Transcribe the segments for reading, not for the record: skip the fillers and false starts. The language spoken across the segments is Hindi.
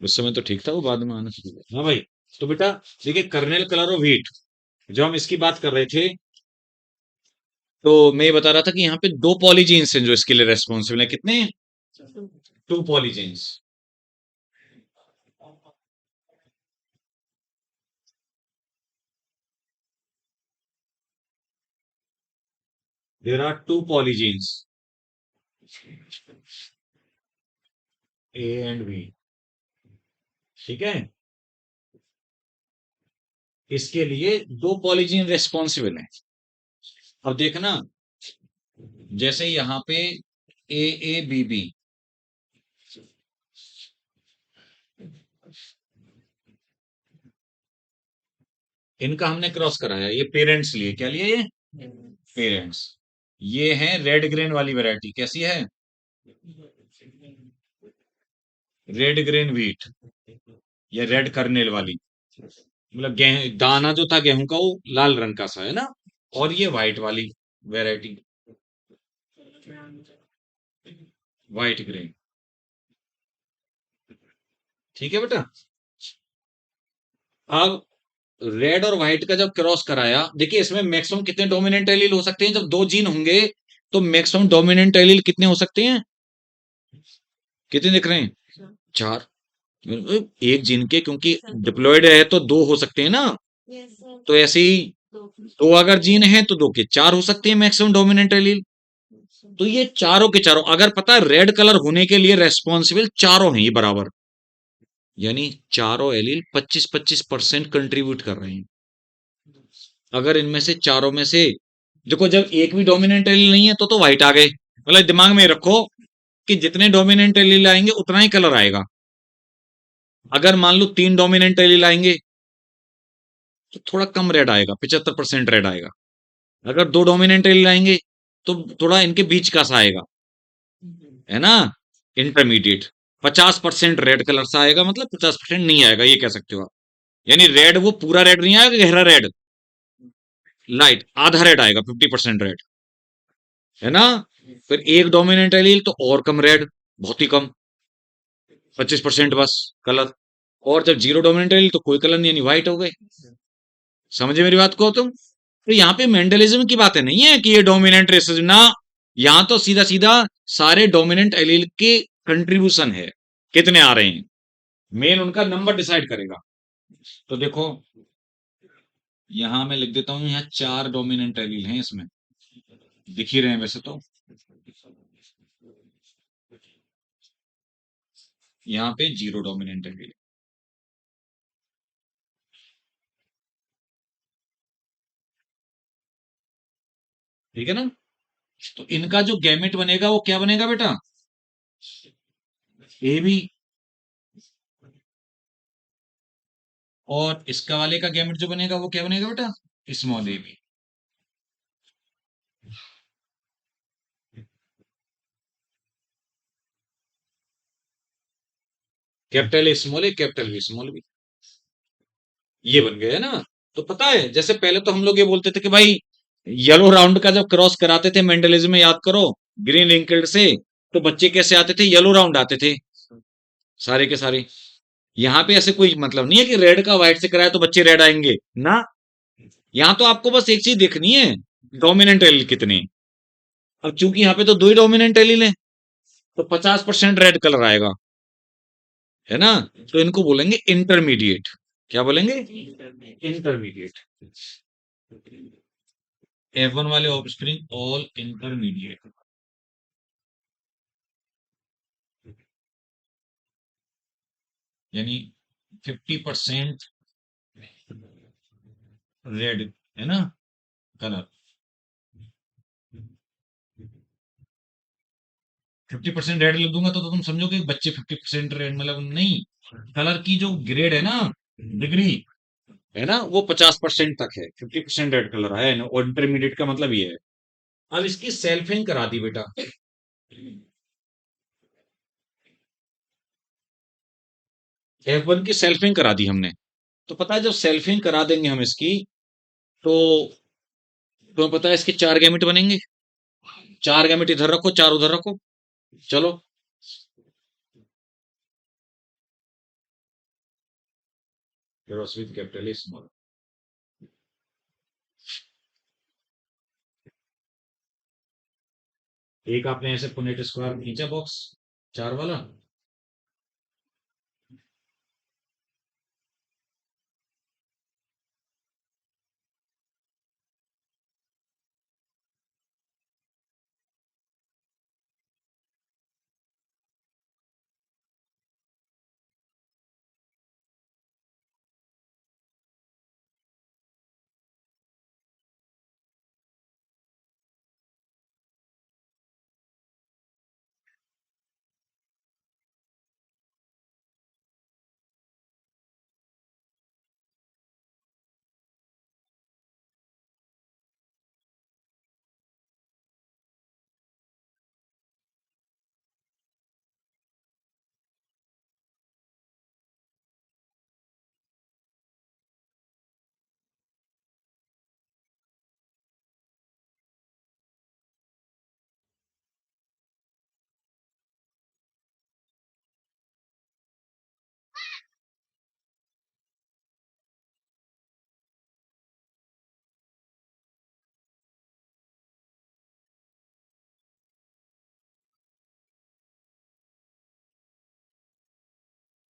उस समय तो ठीक था, वो बाद में आना शुरू हुआ। हाँ भाई। तो बेटा देखिए, कर्नेल कलर ऑफ हीट, जो हम इसकी बात कर रहे थे, तो मैं ये बता रहा था कि यहाँ पे दो पॉलीजीन्स हैं जो इसके लिए रेस्पॉन्सिबल है। कितने? Two polygenes. There are two polygenes, A and B. ठीक है, इसके लिए दो पॉलीजीन रेस्पॉन्सिबल है। अब देखना, जैसे यहाँ पे ए बी बी, इनका हमने क्रॉस कराया, ये पेरेंट्स लिए। क्या लिए ये? पेरेंट्स। ये है रेड ग्रेन वाली वैरायटी। कैसी है? रेड ग्रेन व्हीट, या रेड कर्नेल वाली। मतलब गेहूं दाना जो था गेहूं का, वो लाल रंग का सा है ना। और ये व्हाइट वाली वैरायटी, व्हाइट ग्रेन। ठीक है बेटा। अब रेड और व्हाइट का जब क्रॉस कराया, देखिए इसमें मैक्सिमम कितने डोमिनेंट एलील हो सकते हैं? जब दो जीन होंगे तो मैक्सिमम डोमिनेंट एलील कितने हो सकते हैं? कितने दिख रहे हैं? चार। एक जीन के, क्योंकि डिप्लॉयड है तो दो हो सकते हैं ना। तो ऐसे ही दो अगर जीन है तो दो के चार हो सकते हैं मैक्सिमम डोमिनेंट एलील। तो ये चारों के चारों, अगर पता है रेड कलर होने के लिए रेस्पॉन्सिबल चारों हैं ये बराबर, यानी चारों एलील 25-25% कंट्रीब्यूट कर रहे हैं। अगर इनमें से चारों में से, देखो जब एक भी डोमिनेंट एलील नहीं है तो व्हाइट आ गए। मतलब दिमाग में रखो कि जितने डोमिनेंट एलील आएंगे उतना ही कलर आएगा। अगर मान लो तीन डोमिनेंट एलील आएंगे तो थोड़ा कम रेड आएगा, 75% रेड आएगा। अगर दो डोमिनेंट एलील आएंगे तो थोड़ा इनके बीच का सा आएगा, है ना, इंटरमीडिएट। 50% रेड कलर सा आएगा, मतलब 50% नहीं आएगा, ये कह सकते हो आप। यानी रेड वो पूरा रेड नहीं आएगा, गहरा रेड, लाइट आधा रेड आएगा, 50% रेड, है ना। फिर एक डोमिनेंट एलील तो और कम रेड, बहुत ही कम, 25% बस कलर। और जब जीरो डोमिनेंट एलील तो कोई कलर नहीं, यानी व्हाइट हो गए। समझे मेरी बात को तुम? तो यहाँ पे मेंडलिज्म की बातें नहीं है कि ये डोमिनेंट रेसिज्म ना, यहाँ तो सीधा सीधा सारे डोमिनेंट एलील के कंट्रीब्यूशन है, कितने आ रहे हैं, मेन उनका नंबर डिसाइड करेगा। तो देखो, यहां मैं लिख देता हूं, यहाँ चार डोमिनेंट एलील हैं इसमें, दिख ही रहे हैं वैसे तो। यहाँ पे जीरो डोमिनेंट एलील। ठीक है ना। तो इनका जो गैमेट बनेगा वो क्या बनेगा बेटा? A B. और इसका वाले का गैमेट जो बनेगा वो क्या बनेगा बेटा? Small A B. Capital A small A, capital B small B. ये बन गया है ना। तो पता है, जैसे पहले तो हम लोग ये बोलते थे कि भाई येलो राउंड का जब क्रॉस कराते थे मेंडलिज्म में, याद करो, ग्रीन लिंक्ड से, तो बच्चे कैसे आते थे? येलो राउंड आते थे सारे के सारे। यहाँ पे ऐसे कोई मतलब नहीं है कि रेड का व्हाइट से कराया तो बच्चे रेड आएंगे ना। यहाँ तो आपको बस एक चीज देखनी है, डोमिनेंट एलील कितने हैं। अब चूंकि यहाँ पे तो दो ही डोमिनेंट एलील है, तो 50% रेड कलर आएगा, है ना। तो इनको बोलेंगे इंटरमीडिएट। क्या बोलेंगे? इंटरमीडिएट। F1 वाले ऑफस्प्रिंग ऑल इंटरमीडिएट, यानी 50% रेड, है ना, कलर। 50% रेड लिख दूंगा तो तुम समझोगे कि बच्चे 50% रेड, मतलब नहीं, कलर की जो ग्रेड है ना, डिग्री, है ना, वो 50% तक है। 50% रेड कलर है ना, और इंटरमीडिएट का मतलब ये है। अब इसकी सेल्फिंग करा दी बेटा। F1 की सेल्फिंग करा दी हमने। तो पता है जब सेल्फिंग करा देंगे हम इसकी, तो तुम्हें पता है इसके चार गैमेट बनेंगे। चार गैमेट इधर रखो, चार उधर रखो। चलो, क्रोस विद कैपिटल स्मॉल। एक आपने ऐसे पुनेट स्क्वायर खींचा बॉक्स, चार वाला।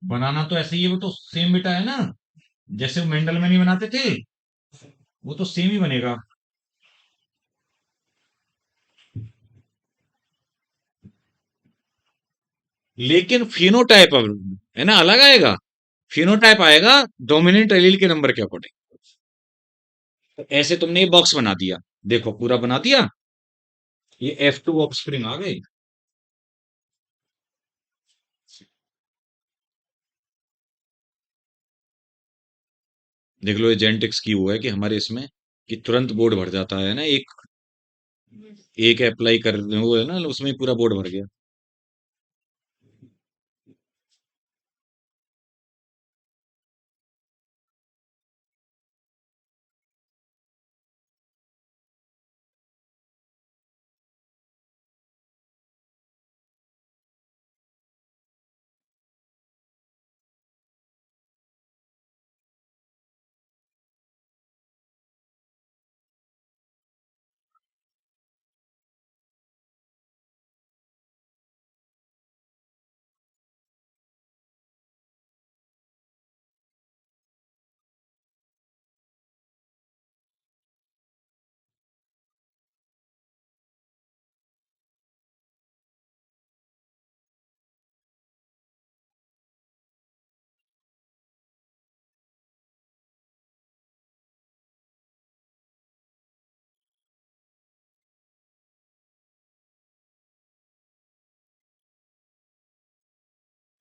बनाना तो ऐसे ही है, वो तो सेम बेटा है ना, जैसे वो मेंडल में नहीं बनाते थे, वो तो सेम ही बनेगा। लेकिन फिनोटाइप है ना अलग आएगा। फिनोटाइप आएगा डोमिनेंट एलील के नंबर के अकॉर्डिंग। तो ऐसे तुमने ये बॉक्स बना दिया, देखो पूरा बना दिया, ये F2 ऑफस्प्रिंग आ गए। देख लो ये जेनेटिक्स की वो है कि हमारे इसमें कि तुरंत बोर्ड भर जाता है ना, एक एक अप्लाई कर वो है ना, उसमें ही पूरा बोर्ड भर गया।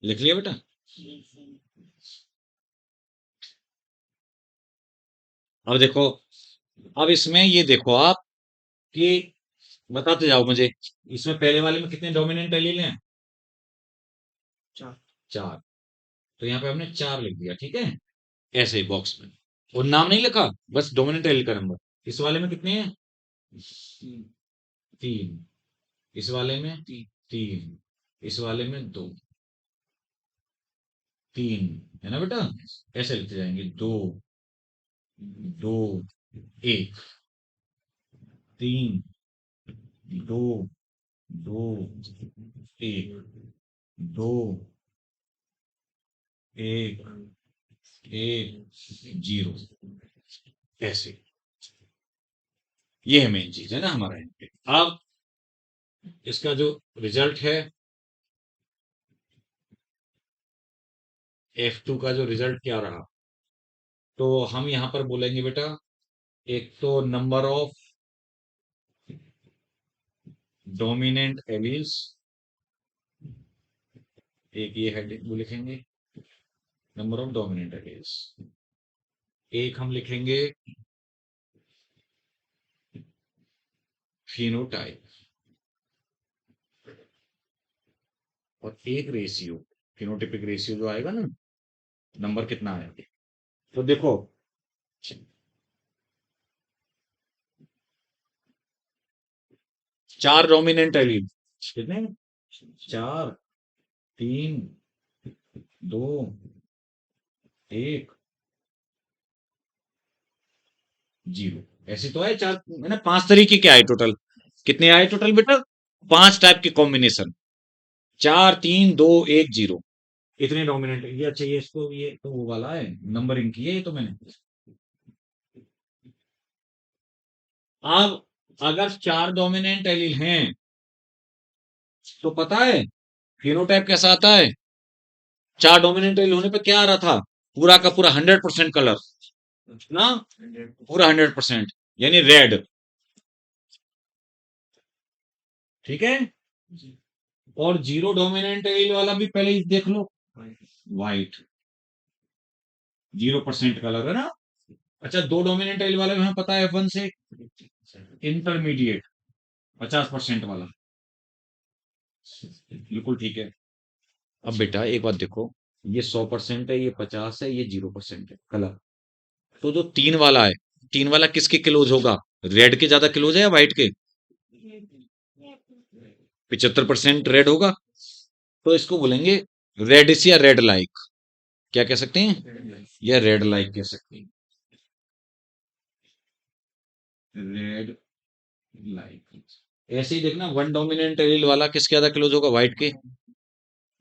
लिख लिया बेटा। अब देखो, अब इसमें ये देखो आप कि बताते जाओ मुझे, इसमें पहले वाले में कितने डोमिनेंट एलील हैं? चार। चार। तो यहाँ पे हमने चार लिख दिया, ठीक है, ऐसे ही बॉक्स में, और नाम नहीं लिखा, बस डोमिनेंट एलील का नंबर। इस वाले में कितने हैं? तीन। इस वाले में तीन। इस वाले में दो। तीन, है ना बेटा, ऐसे लिखते जाएंगे, दो, दो, एक, तीन, दो, दो, एक, दो, एक, एक, जीरो, ऐसे। ये है मेन चीज है ना हमारा यहाँ पे। अब इसका जो रिजल्ट है, F2 का जो रिजल्ट क्या रहा, तो हम यहाँ पर बोलेंगे बेटा, एक तो नंबर ऑफ डोमिनेंट एलील्स, एक ये हेड वो लिखेंगे, नंबर ऑफ डोमिनेंट एलील्स। एक हम लिखेंगे फिनोटाइप, और एक रेशियो, फिनोटिपिक रेशियो जो आएगा ना, नंबर कितना आएगा। तो देखो, चार डोमिनेंट एलील कितने? चार, तीन, दो, एक, जीरो। ऐसे तो है चार, मैंने पांच तरीके के आए टोटल। कितने आए टोटल बेटा? पांच टाइप के कॉम्बिनेशन। चार, तीन, दो, एक, जीरो। इतने डोमिनेंट ये, अच्छा ये इसको, ये तो वो वाला है, नंबरिंग की है ये तो मैंने। अब अगर चार डोमिनेंट एलील हैं तो पता है फिनोटाइप कैसा आता है? चार डोमिनेंट एलील होने पे क्या आ रहा था? पूरा का पूरा 100% कलर ना, पूरा 100%, यानी रेड। ठीक है। और जीरो डोमिनेंट एलील वाला भी पहले ही देख लो, व्हाइट, 0% कलर है ना। अच्छा, दो डोमिनेंट एलील वाले में हमें पता है F1 से इंटरमीडिएट, 50% वाला। बिल्कुल ठीक है। अब बेटा एक बात देखो, ये 100% है, ये 50 है, ये 0% है कलर। तो जो तीन वाला है, तीन वाला किसके क्लोज होगा? रेड के ज्यादा क्लोज है या व्हाइट के? 75% रेड होगा। तो इसको बोलेंगे रेडिस या रेड लाइक। क्या कह सकते हैं? या रेड लाइक कह सकते हैं। Red like. ऐसे ही देखना, वन डोमिनेंट एलील वाला किसके ज्यादा क्लोज होगा? व्हाइट के।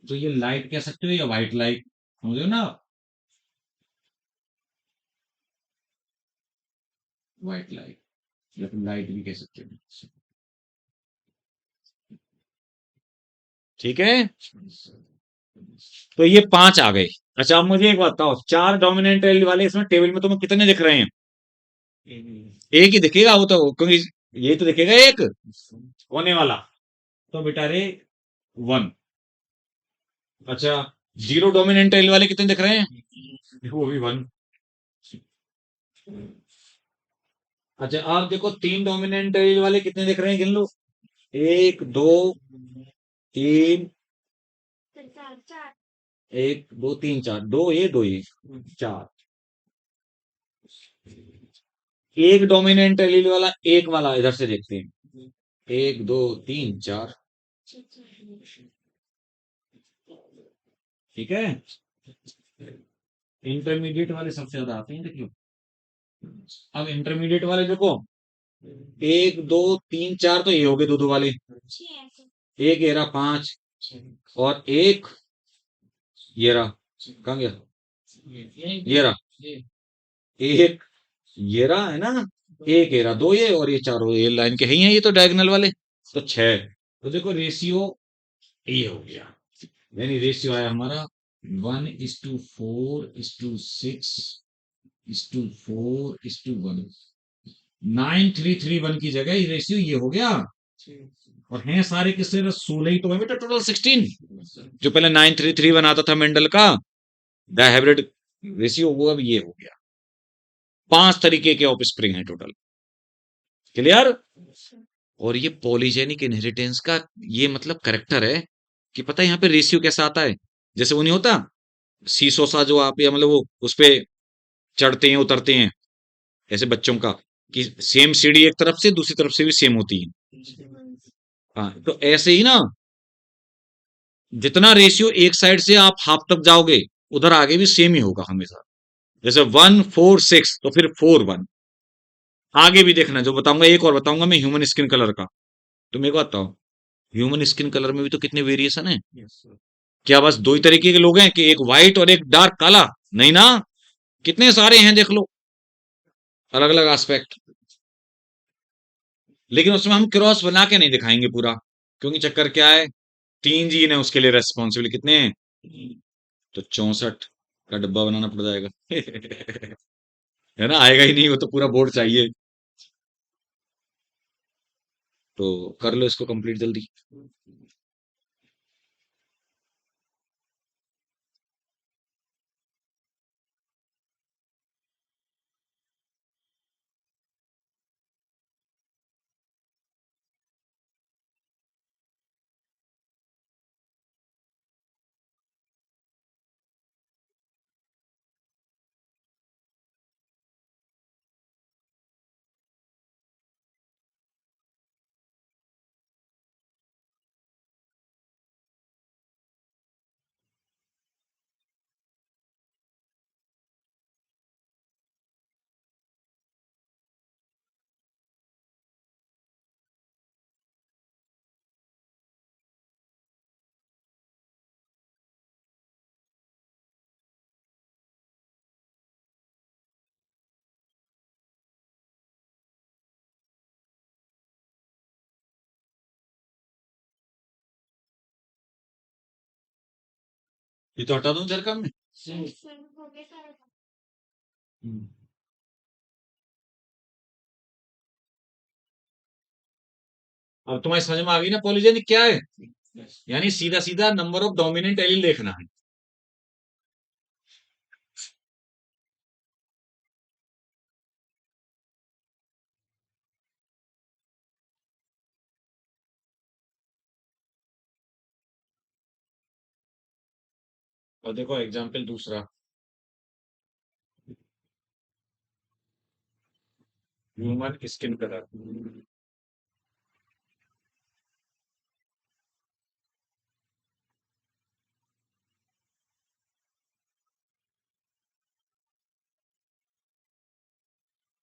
तो ये लाइट कह सकते हो या व्हाइट लाइट, समझो ना। व्हाइट लाइट या फिर लाइट भी कह सकते हो। ठीक है। तो ये पांच आ गए। अच्छा, अब मुझे एक बात बताओ, चार डोमिनेंट एलील वाले इसमें टेबल में तुम्हें कितने दिख रहे हैं? एक ही दिखेगा वो तो, क्योंकि ये तो दिखेगा एक होने वाला। तो बेटा रे, वन। अच्छा, जीरो डोमिनेंट एलील वाले कितने दिख रहे हैं? वो भी वन। अच्छा, आप देखो तीन डोमिनेंट एलील वाले कितने दिख रहे हैं, गिन लो। एक, दो, तीन, एक, दो, तीन, चार, दो ये, दो ये, चार। एक डोमिनेंट एलील वाला, एक वाला इधर से देखते हैं। एक, दो, तीन, चार। ठीक है। इंटरमीडिएट वाले सबसे ज्यादा आते हैं, देखियो। अब इंटरमीडिएट वाले देखो, एक, दो, तीन, चार तो ये हो गए दो दो वाले। एक ये रहा पांच, और एक ये रहा, कहाँ गया? ये रहा एक, ये रहा है ना, एक ये रहा, दो ये, और ये चारों ये लाइन के ही हैं, ये तो डायगोनल वाले। तो छह। तो देखो रेशियो ये हो गया, यानी रेशियो आया हमारा 1:4:6 4:1। 9331 की जगह ये रेशियो ये हो गया। और हैं सारे किससे? 16 ही तो है बेटा, टोटल 16। जो पहले 9331 आता था मेंडल का डायहाइब्रिड रेशियो, वो अब ये हो गया। पांच तरीके के ऑफ स्प्रिंग है टोटल। क्लियर? और ये पॉलीजेनिक इनहेरिटेंस का ये मतलब करेक्टर है कि पता है यहाँ पे रेशियो कैसा आता है? जैसे वो नहीं होता सीसो सा, जो आप या मतलब वो उस पे चढ़ते हैं उतरते हैं, ऐसे बच्चों का, कि सेम सीढ़ी एक तरफ से दूसरी तरफ से भी सेम होती है। हाँ, तो ऐसे ही ना, जितना रेशियो एक साइड से आप हाफ तक जाओगे, उधर आगे भी सेम ही होगा हमेशा। जैसे 1:4:6 तो फिर 4:1। आगे भी देखना, जो बताऊंगा एक और बताऊंगा मैं, ह्यूमन स्किन कलर का। तुम एक बात बताओ, ह्यूमन स्किन कलर में भी तो कितने वेरिएशन है? क्या बस दो ही तरीके के लोग हैं कि एक व्हाइट और एक डार्क काला? नहीं ना, कितने सारे हैं देख लो, अलग अलग एस्पेक्ट। लेकिन उसमें हम क्रॉस बना के नहीं दिखाएंगे पूरा, क्योंकि चक्कर क्या है, तीन जीन है उसके लिए रेस्पॉन्सिबल, कितने हैं? तो 64 का डब्बा बनाना पड़ जाएगा। है ना, आएगा ही नहीं, वो तो पूरा बोर्ड चाहिए। तो कर लो इसको कंप्लीट जल्दी। ये तो हटा दूं सर काम में। हम्म। अब तुम्हारी समझ में आ गई ना पॉलीजेनिक क्या है? यानी सीधा सीधा नंबर ऑफ डोमिनेंट एलील देखना है। और देखो एग्जाम्पल दूसरा, human skin colour.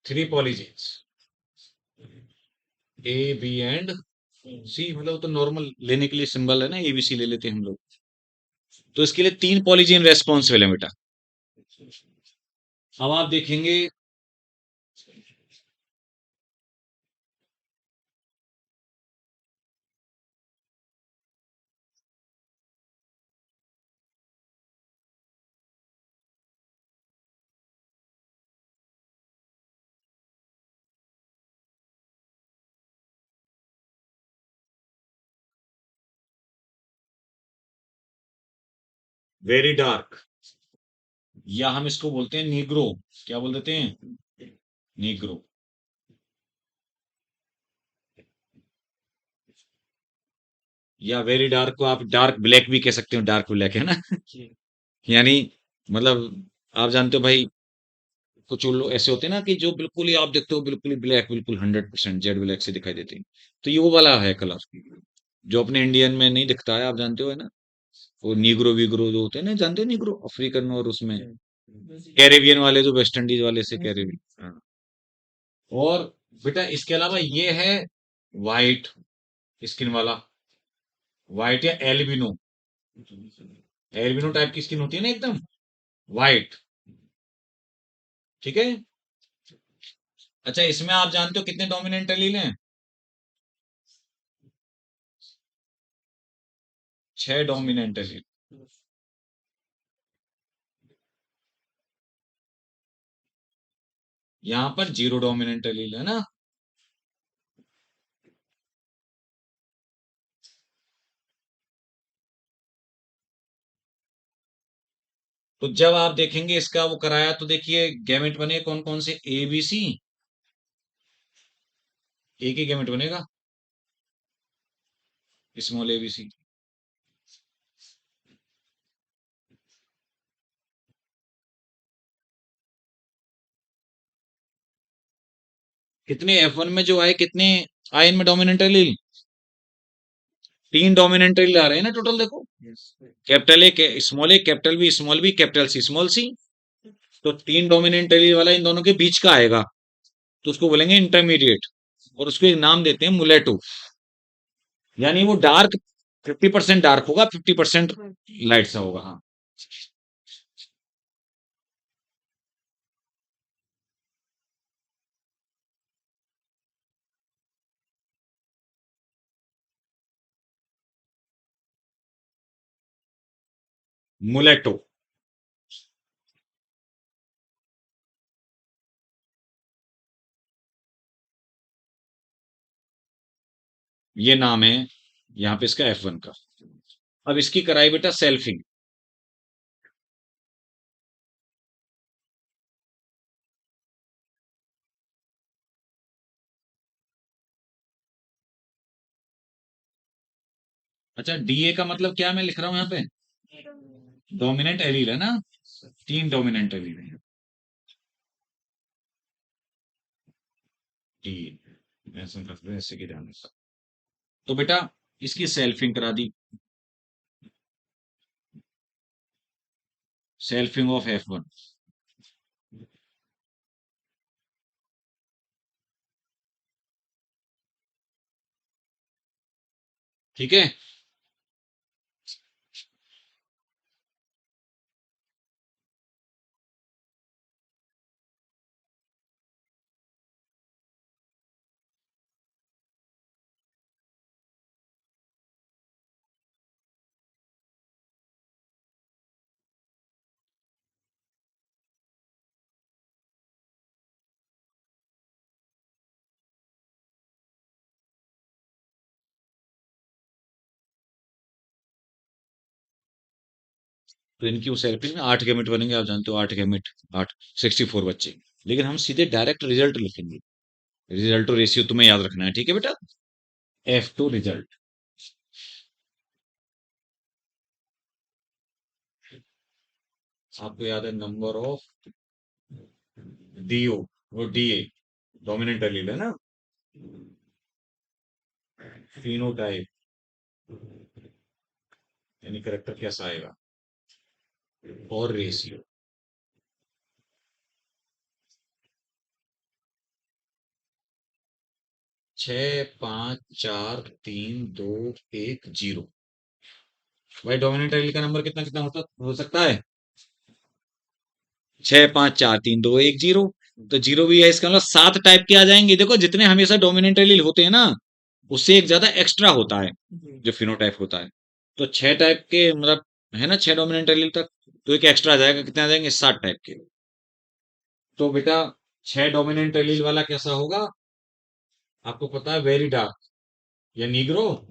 3 polygenes, A B and C, मतलब तो नॉर्मल लेने के लिए सिंबल है ना, एबीसी ले लेते हैं हम लोग। तो इसके लिए 3 पॉलीजेन रेस्पॉन्सिबल है बेटा। अब आप देखेंगे, वेरी डार्क, या हम इसको बोलते हैं नीग्रो। क्या बोल देते हैं? नीग्रो। या वेरी डार्क को आप डार्क ब्लैक भी कह सकते हो, डार्क ब्लैक है ना। यानी मतलब आप जानते हो भाई, कुछ लोग ऐसे होते हैं ना कि जो बिल्कुल ही आप देखते हो बिल्कुल ही ब्लैक, बिल्कुल 100% जेड ब्लैक से दिखाई देते हैं। तो ये वो वाला है कलर, जो अपने इंडियन में नहीं दिखता है, आप जानते हो है ना। वो नीग्रो वीग्रो जो होते हैं ना, जानते हो नीग्रो अफ्रीकन में, और उसमें कैरेबियन वाले जो वेस्ट इंडीज वाले से कैरेबियन। हाँ। और बेटा इसके अलावा ये है वाइट स्किन वाला, वाइट या एल्बिनो। एल्बिनो टाइप की स्किन होती है ना एकदम वाइट। ठीक है। अच्छा, इसमें आप जानते हो कितने डोमिनेंट एलील हैं? 6 डोमिनेंट एलील। यहाँ पर 0 डोमिनेंट एलील है ना। तो जब आप देखेंगे इसका वो कराया, तो देखिए गैमेट बने कौन कौन से, ए बी सी। एक ही गैमेट बनेगा, स्मॉल ए बी सी। कितने F1 में जो आए, कितने आए इनमें डोमिनेंट एलील? 3 डोमिनेंट एलील आ रहे हैं ना टोटल, देखो। Capital A, small A, capital B, small b, capital C, small c. तो 3 डोमिनेंट एलील वाला इन दोनों के बीच का आएगा, तो उसको बोलेंगे इंटरमीडिएट। और उसको एक नाम देते हैं मुलेटो। यानी वो डार्क, 50% डार्क होगा, 50% लाइट सा होगा। हाँ। मुलेटो, ये नाम है यहाँ पे इसका F1 का। अब इसकी कराई बेटा सेल्फिंग। अच्छा, डीए का मतलब क्या मैं लिख रहा हूँ यहाँ पे? डोमिनेंट एलील है ना, 3 डोमिनेंट एलील है। डी, ऐसे रख दो, ऐसे की ध्यान से। तो बेटा इसकी सेल्फिंग करा दी, सेल्फिंग ऑफ F1। ठीक है। तो इनकी उस एलपी में 8 गैमेट बनेंगे, आप जानते हो 8 गैमेट, 8, 64 बच्चे। लेकिन हम सीधे डायरेक्ट रिजल्ट लिखेंगे। रिजल्ट टू रेशियो तुम्हें याद रखना है, ठीक है बेटा? F2 result. आपको याद है नंबर ऑफ डीओ, वो डीए डोमिनेंट एलील है ना, फिनोटाइप यानी करेक्टर कैसा आएगा, और रेशियो। 6 5 4 3 2 1 0। भाई डोमिनेंट एलील का नंबर कितना कितना हो सकता है? 6 5 4 3 2 1 0। तो जीरो भी है, इसका मतलब 7 टाइप के आ जाएंगे। देखो जितने हमेशा डोमिनेंट एलील होते हैं ना, उससे एक ज्यादा एक्स्ट्रा होता है जो फिनोटाइप होता है। तो 6 टाइप के मतलब है ना, 6 डोमिनेंट एलील तक, तो एक एक्स्ट्रा आ जाएगा, कितने आ जाएंगे? 7 टाइप के। तो बेटा 6 डोमिनेंट एलील वाला कैसा होगा? आपको पता है, वेरी डार्क या नीग्रो।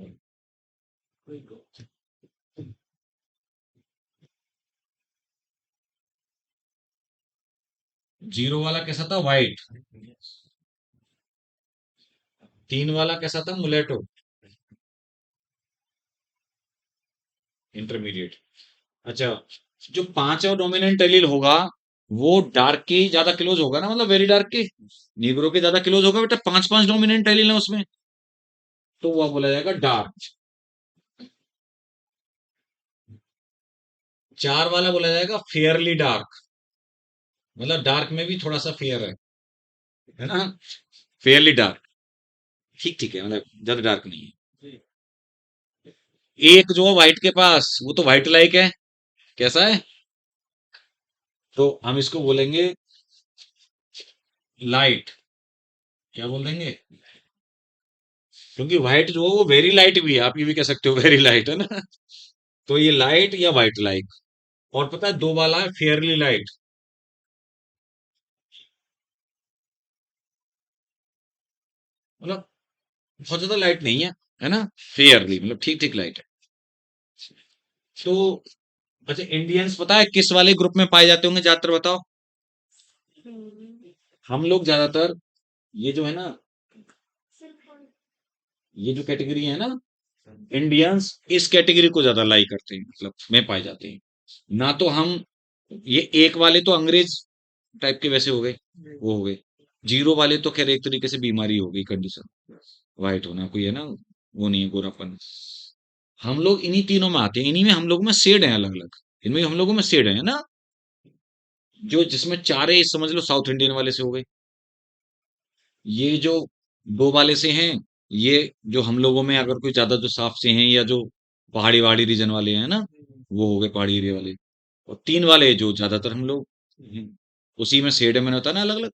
जीरो वाला कैसा था? व्हाइट। 3 वाला कैसा था? मुलेटो। इंटरमीडिएट। अच्छा, जो 5 और डोमिनेंट एलील होगा, वो डार्क के ज्यादा क्लोज होगा ना, मतलब वेरी डार्क के। नीग्रो के ज्यादा क्लोज होगा बेटा, 5 5 डोमिनेंट एलील है उसमें, तो वह बोला जाएगा डार्क। 4 वाला बोला जाएगा फेयरली डार्क, मतलब डार्क में भी थोड़ा सा फेयर है ना, फेयरली डार्क। ठीक ठीक है, मतलब ज्यादा डार्क नहीं है। एक जो है व्हाइट के पास, वो तो व्हाइट लाइक है, कैसा है? तो हम इसको बोलेंगे लाइट। क्या बोल देंगे? क्योंकि व्हाइट जो है वो वेरी लाइट भी है, आप ये भी कह सकते हो वेरी लाइट है ना। तो ये लाइट या व्हाइट लाइक। और पता है दो वाला है फेयरली लाइट, मतलब बहुत ज्यादा लाइट नहीं है ना, फेयरली मतलब ठीक ठीक लाइट है। तो अच्छा, इंडियंस पता है किस वाले ग्रुप में पाए जाते होंगे, ज्यादातर बताओ? हम लोग ज्यादातर ये जो है ना, ये जो कैटेगरी है ना, इंडियंस इस कैटेगरी को ज्यादा लाइक करते हैं, मतलब में पाए जाते हैं। ना तो हम ये एक वाले तो अंग्रेज टाइप के वैसे हो गए, वो हो गए। जीरो वाले तो खैर एक तरीके से बीमारी हो गई, कंडीशन, वाइट होना कोई है ना, वो नहीं है गोरापन। हम लोग इन्हीं तीनों में आते हैं, इन्हीं में हम लोग में शेड है अलग अलग, इनमें हम लोगों में शेड है ना, जो जिसमें चारे समझ लो साउथ इंडियन वाले से हो गए। ये जो दो वाले से हैं, ये जो हम लोगों में अगर कोई ज्यादा जो साफ से हैं, या जो पहाड़ी वहाड़ी रीजन वाले हैं ना, वो हो गए पहाड़ी एरिया वाले। और 3 वाले जो ज्यादातर हम लोग हैं, उसी में शेड है, मैंने होता ना अलग अलग।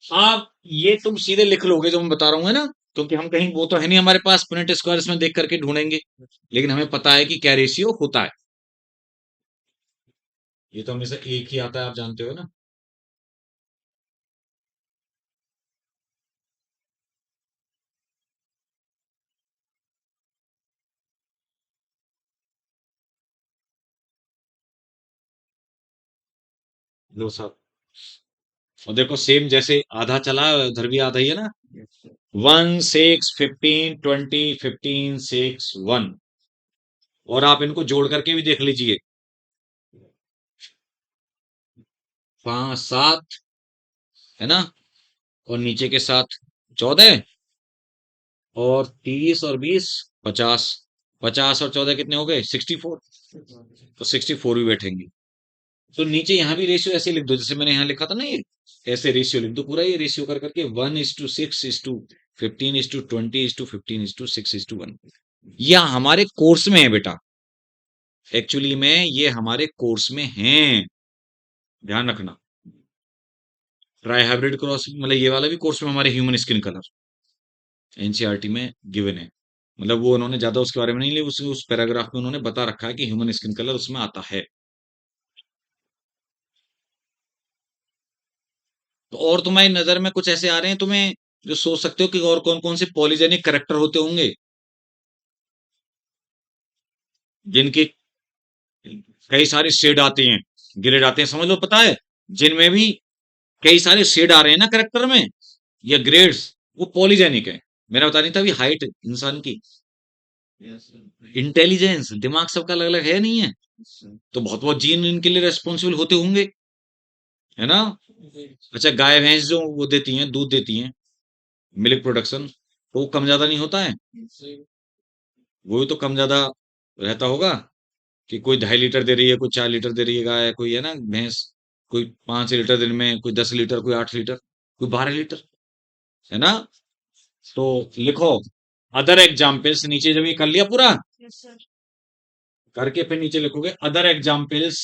आप ये तुम सीधे लिख लोगे जो मैं बता रहा हूँ, है ना, क्योंकि हम कहीं वो तो है नहीं हमारे पास पुनेट स्क्वायर्स में देख करके ढूंढेंगे, लेकिन हमें पता है कि क्या रेशियो होता है। ये तो हमेशा एक ही आता है, आप जानते हो ना। लो साहब, और देखो सेम जैसे आधा चला उधर भी आधा ही है ना। 1 6 15 20 15 6 1। और आप इनको जोड़ करके भी देख लीजिए, 5 7 है ना, और नीचे के साथ 14, और 30 और 20 50। 50 और 14 कितने हो गए? 64। तो 64 भी बैठेंगे। तो नीचे यहाँ भी रेशियो ऐसे लिख दो जैसे मैंने यहाँ लिखा था ना, ये ऐसे रेशियो लिख दो पूरा, ये रेशियो कर करके 1:6:15:20:15:15:16:1। यह हमारे कोर्स में है बेटा, एक्चुअली में ये हमारे कोर्स में है, ध्यान रखना। ट्राई हाइब्रिड क्रॉस मतलब ये वाला भी कोर्स में हमारे ह्यूमन स्किन कलर एनसीईआरटी में गिवन है। मतलब वो उन्होंने ज्यादा उसके बारे में नहीं लिया, उस पैराग्राफ में उन्होंने बता रखा है कि ह्यूमन स्किन कलर उसमें आता है। तो और तुम्हारी नजर में कुछ ऐसे आ रहे हैं तुम्हें जो सोच सकते हो कि और कौन कौन से पॉलीजेनिक करेक्टर होते होंगे, जिनकी कई सारे शेड आते हैं, ग्रेड आते हैं, समझ लो, पता है, जिनमें भी कई सारे शेड आ रहे हैं ना करेक्टर में, या ग्रेड्स, वो पॉलीजेनिक है। मैंने बता नहीं था अभी, हाइट इंसान की, इंटेलिजेंस, दिमाग सबका अलग अलग है नहीं है, तो बहुत बहुत जीन इनके लिए रेस्पॉन्सिबल होते होंगे, है ना। अच्छा, गाय भैंस जो वो देती हैं, दूध देती हैं, मिल्क प्रोडक्शन, तो वो कम ज्यादा नहीं होता है, वो भी तो कम ज्यादा रहता होगा, कि कोई 2.5 लीटर दे रही है, कोई 4 लीटर दे रही है गाय, कोई है ना भैंस, कोई 5 लीटर दिन में, कोई 10 लीटर, कोई 8 लीटर, कोई 12 लीटर, है ना। तो लिखो अदर एग्जाम्पल्स, नीचे जब ये कर लिया पूरा करके, फिर नीचे लिखोगे other examples,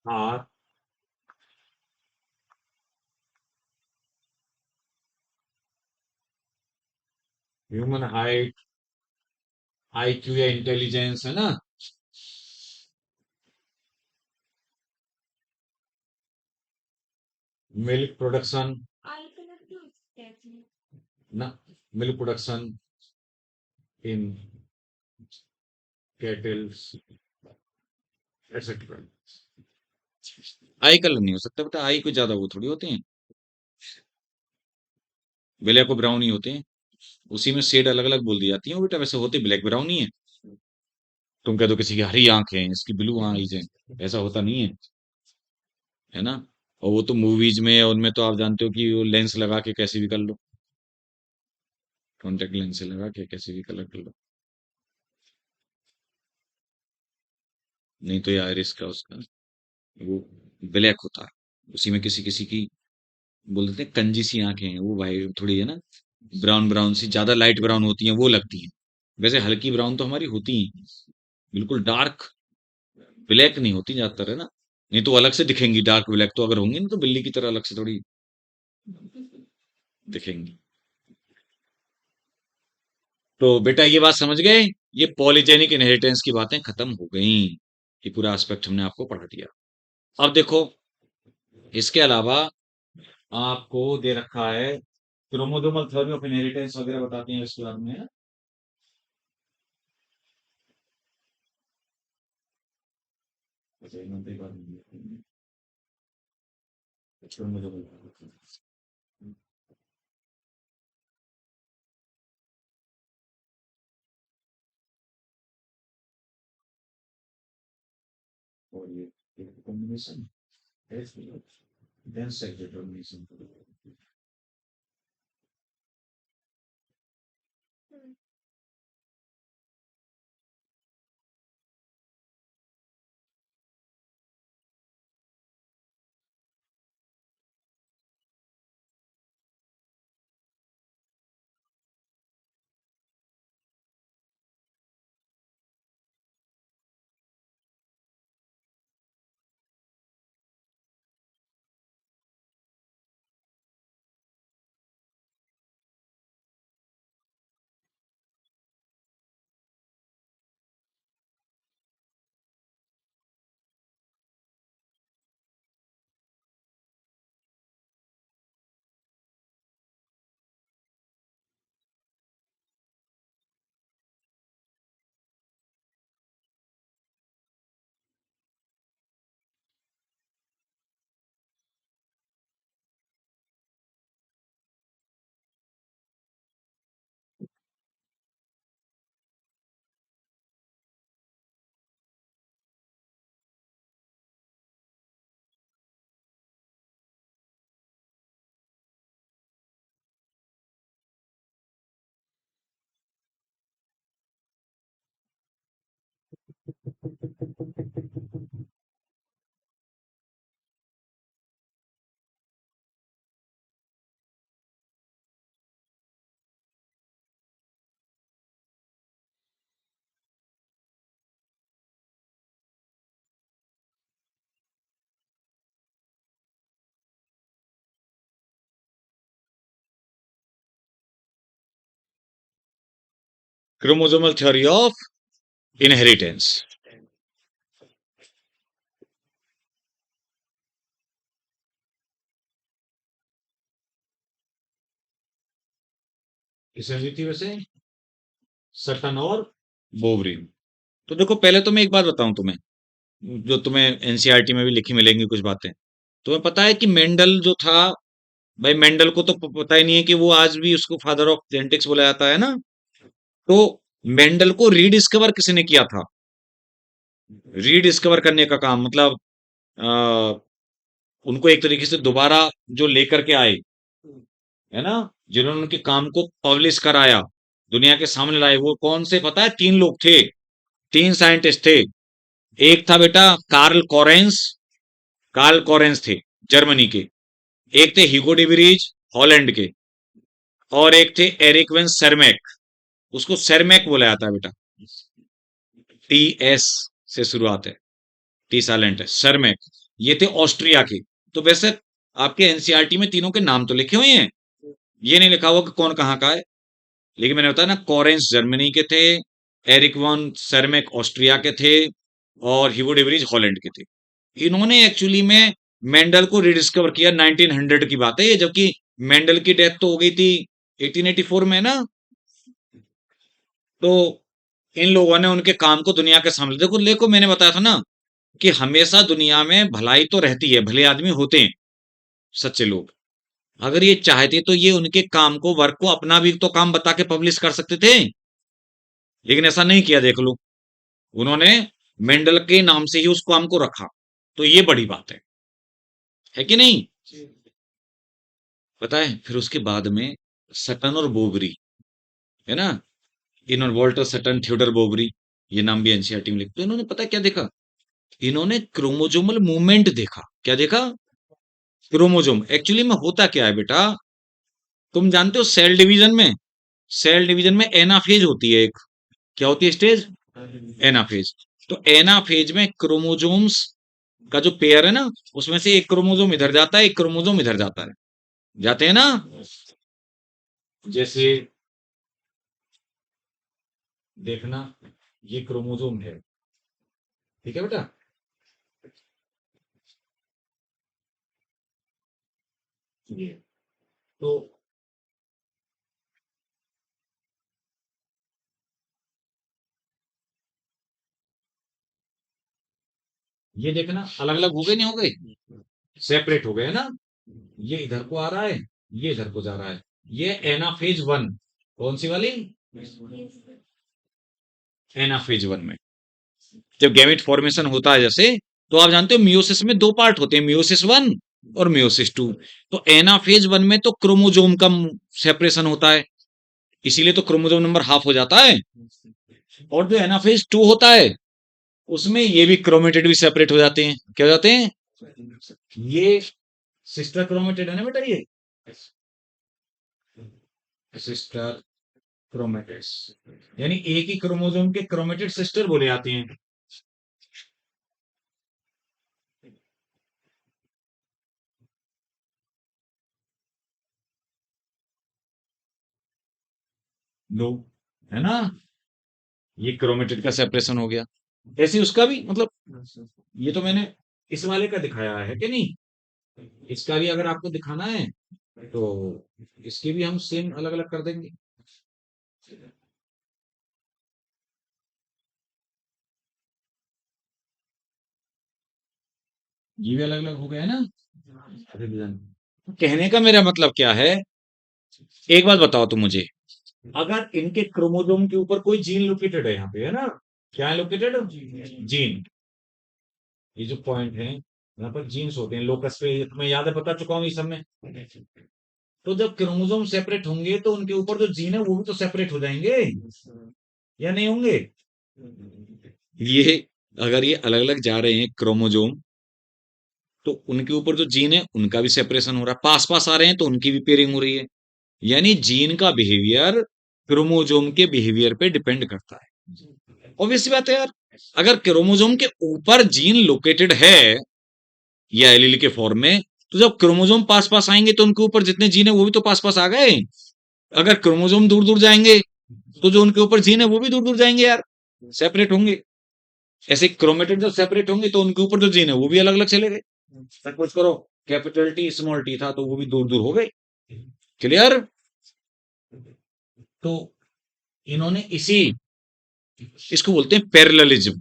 are human height, IQ या इंटेलिजेंस, है ना, मिल्क प्रोडक्शन, ना, milk production in cattles, etcetera. Eye colour नहीं हो सकता बेटा, आई कोई ज्यादा वो थोड़ी होते हैं, ब्लैक और ब्राउन ही होते हैं, उसी में शेड अलग अलग बोल दी जाती है वो बेटा, वैसे होते ब्लैक ब्राउन ही है। तुम कह दो किसी की हरी आंख है, इसकी ब्लू आईज है, ऐसा होता नहीं है, है ना। और वो तो मूवीज में, उनमें तो आप जानते हो कि वो लेंस लगा के कैसे भी कर लो, कॉन्टेक्ट लेंस से लगा के कैसे भी कलर कर लो, नहीं तो ये आयरिस का उसका वो ब्लैक होता है, उसी में किसी किसी की बोल देते हैं कंजी सी आंखें हैं, वो भाई थोड़ी है ना, ब्राउन ब्राउन सी, ज्यादा लाइट ब्राउन होती हैं, वो लगती हैं। वैसे हल्की ब्राउन तो हमारी होती ही, बिल्कुल डार्क ब्लैक नहीं होती ज्यादातर, है ना। नहीं तो अलग से दिखेंगी, डार्क ब्लैक तो अगर होंगी ना, तो बिल्ली की तरह अलग से थोड़ी दिखेंगी। तो बेटा ये बात समझ गए, ये पॉलीजेनिक इनहेरिटेंस की बातें खत्म हो गई, ये पूरा एस्पेक्ट हमने आपको पढ़ा दिया। अब देखो, इसके अलावा आपको दे रखा है क्रोमोसोमल थ्योरी ऑफ इनहेरिटेंस वगैरह बताते हैं इसके बारे में, है ना? क्रोमोसोमल, और ये कॉम्बिनेशन है, dense side determination. Chromosomal theory of inheritance. किसने दी थी वैसे? सटन और बोवरी। तो देखो, पहले तो मैं एक बात बताऊं तुम्हें, जो तुम्हें एनसीईआरटी में भी लिखी मिलेंगी कुछ बातें। तुम्हें पता है कि मेंडल जो था, भाई मेंडल को तो पता ही नहीं है कि वो आज भी उसको फादर ऑफ जेनेटिक्स बोला जाता है ना। तो मेंडल को रीडिस्कवर किसने किया था? रीडिस्कवर करने का काम मतलब आ, उनको एक तरीके से दोबारा जो लेकर के आए, है ना, जिन्होंने उनके काम को पब्लिश कराया, दुनिया के सामने लाए, वो कौन से पता है? तीन लोग थे, तीन साइंटिस्ट थे। एक था बेटा कार्ल कॉरेंस थे, जर्मनी के। एक थे ह्यूगो डिवरीज, हॉलैंड के। और एक थे एरिक वेन सरमैक। उसको सरमैक बोला जाता है बेटा, टी एस से शुरुआत है, टी साइलेंट है, सरमैक। ये थे ऑस्ट्रिया के। तो वैसे आपके एनसीईआरटी में तीनों के नाम तो लिखे हुए हैं, ये नहीं लिखा हुआ कि कौन कहाँ का है। लेकिन मैंने बताया ना, कॉरेंस जर्मनी के थे, एरिक वॉन सरमैक ऑस्ट्रिया के थे, और ह्यूगो डिवरीज हॉलैंड के थे। इन्होंने एक्चुअली में मेंडल को रिडिस्कवर किया, 1900 की बात है ये, जबकि मेंडल की डेथ तो हो गई थी 1884 में ना। तो इन लोगों ने उनके काम को दुनिया के सामने, देखो देखो मैंने बताया था ना कि हमेशा दुनिया में भलाई तो रहती है, भले आदमी होते हैं, सच्चे लोग। अगर ये चाहते तो ये उनके काम को, वर्क को, अपना भी तो काम बता के पब्लिश कर सकते थे, लेकिन ऐसा नहीं किया। देख लो, उन्होंने मेंडल के नाम से ही उस काम को रखा। तो ये बड़ी बात है कि नहीं? पता है फिर उसके बाद में सटन और बोबरी, है ना, इन्होंने वॉल्टर सटन, थ्योडर बोबरी, ये नाम भी एनसीईआरटी में लिखते हैं। इन्होंने पता है क्या देखा? इन्होंने क्रोमोजोमल मूवमेंट देखा। क्या देखा? क्रोमोजोम एक्चुअली में होता क्या है बेटा, तुम जानते हो सेल डिवीजन में एनाफेज होती है एक। क्या होती है स्टेज? एनाफेज। तो एनाफेज में क्रोमोजोम्स का जो पेयर है ना, उसमें से एक क्रोमोजोम इधर जाता है, एक क्रोमोजोम इधर जाता है, जाते हैं ना। जैसे देखना, ये क्रोमोजोम है, ठीक है बेटा। ये तो ये देखना, अलग अलग हो गए नहीं हो गए, सेपरेट हो गए, है ना। ये इधर को आ रहा है, ये इधर को जा रहा है। ये एनाफेज वन। कौन सी वाली? एनाफेज वन में जब गैमेट फॉर्मेशन होता है, जैसे, तो आप जानते हो मियोसिस में दो पार्ट होते हैं, मियोसिस वन और मियोसिस टू। तो एनाफेज वन में तो क्रोमोजोम का सेपरेशन होता है, इसीलिए तो क्रोमोजोम नंबर हाफ हो जाता है। और जो एनाफेज टू होता है, उसमें ये भी क्रोमेटिड भी सेपरेट हो जाते हैं। क्या हो जाते हैं? ये सिस्टर क्रोमेटिड है ना बेटा, ये सिस्टर क्रोमेटिड्स, यानी एक ही क्रोमोसोम के क्रोमेटिड सिस्टर बोले जाते हैं। लो, है ना, ये क्रोमेटिड का सेपरेशन हो गया। ऐसे ही उसका भी मतलब, ये तो मैंने इस वाले का दिखाया है कि नहीं, इसका भी अगर आपको दिखाना है तो इसके भी हम सेम अलग अलग कर देंगे। ये भी अलग अलग हो गया है ना, रिवीजन। कहने का मेरा मतलब क्या है, एक बात बताओ तुम मुझे, अगर इनके क्रोमोसोम के ऊपर कोई जीन लोकेटेड है, यहाँ पे है ना, क्या है लोकेटेड? जीन। ये जो पॉइंट है, यहाँ पर जीन्स होते हैं लोकस पे, तुम्हें याद है, बता चुका हूँ इस सब में। तो जब क्रोमोसोम सेपरेट होंगे तो उनके ऊपर जो जीन है वो भी तो सेपरेट हो जाएंगे, या नहीं होंगे? ये अगर ये अलग अलग जा रहे हैं क्रोमोसोम, तो उनके ऊपर जो जीन है उनका भी सेपरेशन हो रहा है, पास पास आ रहे हैं तो उनकी भी पेयरिंग हो रही है। यानी जीन का बिहेवियर क्रोमोसोम के बिहेवियर पे डिपेंड करता है। ऑब्वियस बात है यार, अगर क्रोमोसोम के ऊपर जीन लोकेटेड है या एलील के फॉर्म में, तो जब क्रोमोसोम पास पास आएंगे तो उनके ऊपर जितने जीन है वो भी तो पास पास आ गए। अगर क्रोमोसोम दूर दूर जाएंगे तो जो उनके ऊपर जीन है वो भी दूर दूर जाएंगे यार, सेपरेट होंगे। ऐसे क्रोमेटिड जब सेपरेट होंगे तो उनके ऊपर जो जीन है वो भी अलग अलग चले गए। सपोज करो कैपिटल टी स्मॉल टी था तो वो भी दूर दूर हो गए। क्लियर? तो इन्होंने इसी इसको बोलते हैं पैरेललिज्म।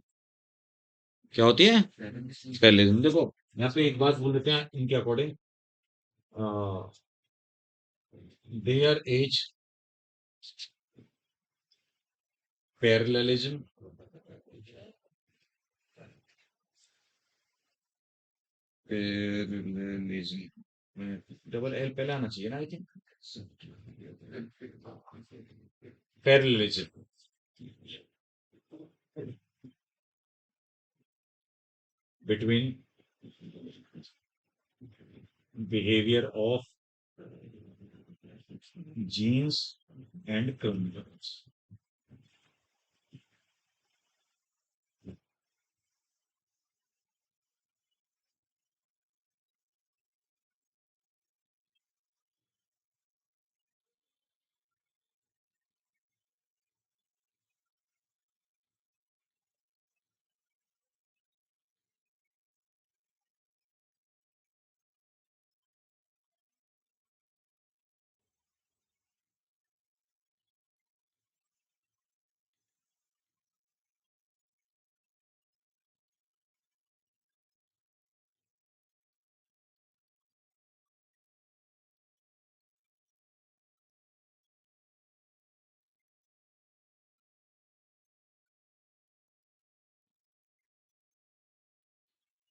क्या होती है पैरेललिज्म? देखो यहाँ पे एक बात बोल देते हैं इनके according, there is parallelism parallelism double L पहले आना चाहिए ना, I think. Parallelism between behaviour of genes and chromosomes.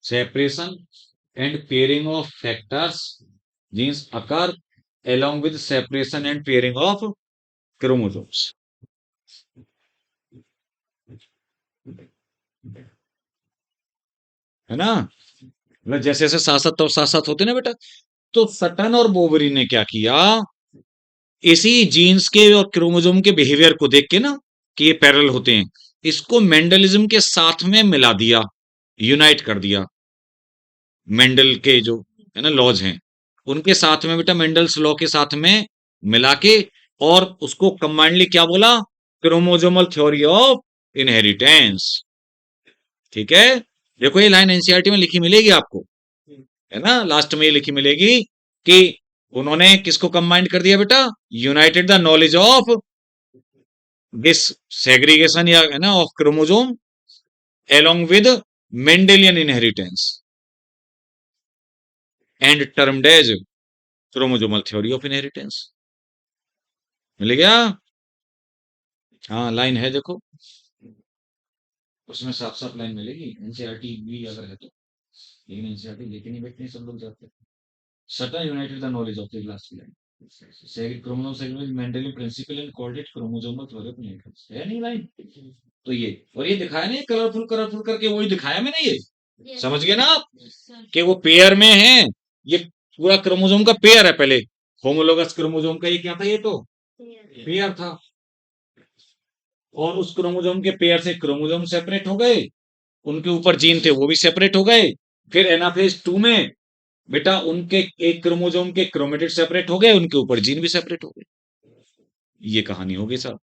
Separation and pairing of factors genes occur along with separation and pairing of chromosomes. है ना? मतलब जैसे जैसे साथ साथ होते ना बेटा, तो सटन और बोबरी ने क्या किया, इसी जीन्स के और क्रोमोसोम के बिहेवियर को देख के ना कि ये पैरेलल होते हैं, इसको मेंडलिज्म के साथ में मिला दिया, यूनाइट कर दिया। मेंडल के जो है ना लॉज हैं उनके साथ में बेटा, मेंडल्स लॉ के साथ में मिला के, और उसको कंबाइंडली क्या बोला, क्रोमोजोमल थ्योरी ऑफ इनहेरिटेंस। ठीक है, देखो ये लाइन एनसीईआरटी में लिखी मिलेगी आपको, है ना, लास्ट में ये लिखी मिलेगी कि उन्होंने किसको कंबाइंड कर दिया बेटा, United the knowledge of this segregation या है ना of chromosome along with Mendelian inheritance and termed as chromosomal theory of inheritance। मिल गया? हाँ लाइन है देखो, उसमें साफ साफ लाइन मिलेगी, एनसीईआरटी भी अगर है तो, लेकिन एनसीईआरटी लेके नहीं बैठते सब लोग जाते हैं। Sutton united the knowledge of the last line, chromosome segment Mendelian principle and called it chromosomal theory of inheritance, है नहीं लाइन? तो ये, और ये दिखाया नहीं कलरफुल कलरफुल करके, वही दिखाया मैंने ये, समझ गए ना आप कि वो पेयर में है, ये पूरा क्रोमोसोम का पेयर है। पहले होमोलोगस क्रोमोसोम का ये क्या था, ये तो पेयर था, और उस क्रोमोसोम के पेयर से क्रोमोसोम सेपरेट हो गए, उनके ऊपर जीन थे वो भी सेपरेट हो गए, फिर एनाफेज 2 में बेटा उनके एक क्रोमोसोम के क्रोमेटिड सेपरेट हो गए, उनके ऊपर जीन भी सेपरेट हो गए। ये कहानी होगी साहब।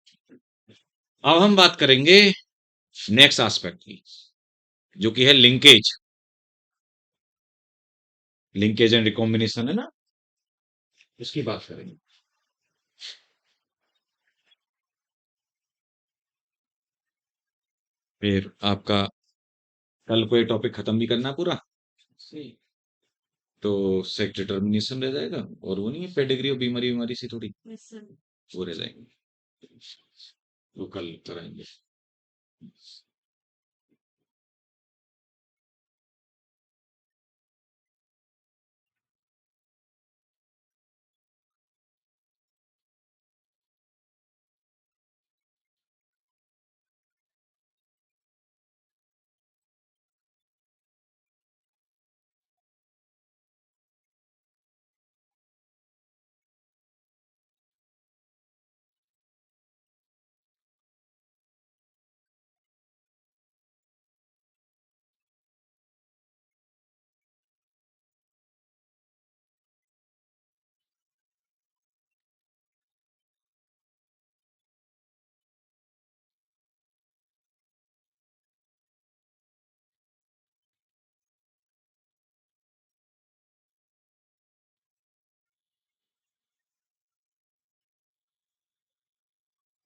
अब हम बात करेंगे नेक्स्ट एस्पेक्ट की, जो कि है लिंकेज, लिंकेज एंड रिकॉम्बिनेशन, है ना, इसकी बात करेंगे। फिर आपका कल को ये टॉपिक खत्म भी करना पूरा, तो सेक्स डिटर्मिनेशन रह जाएगा, और वो नहीं है पेडिग्री और बीमारी बीमारी सी थोड़ी, वो रह जाएंगे, वो कल कराएंगे।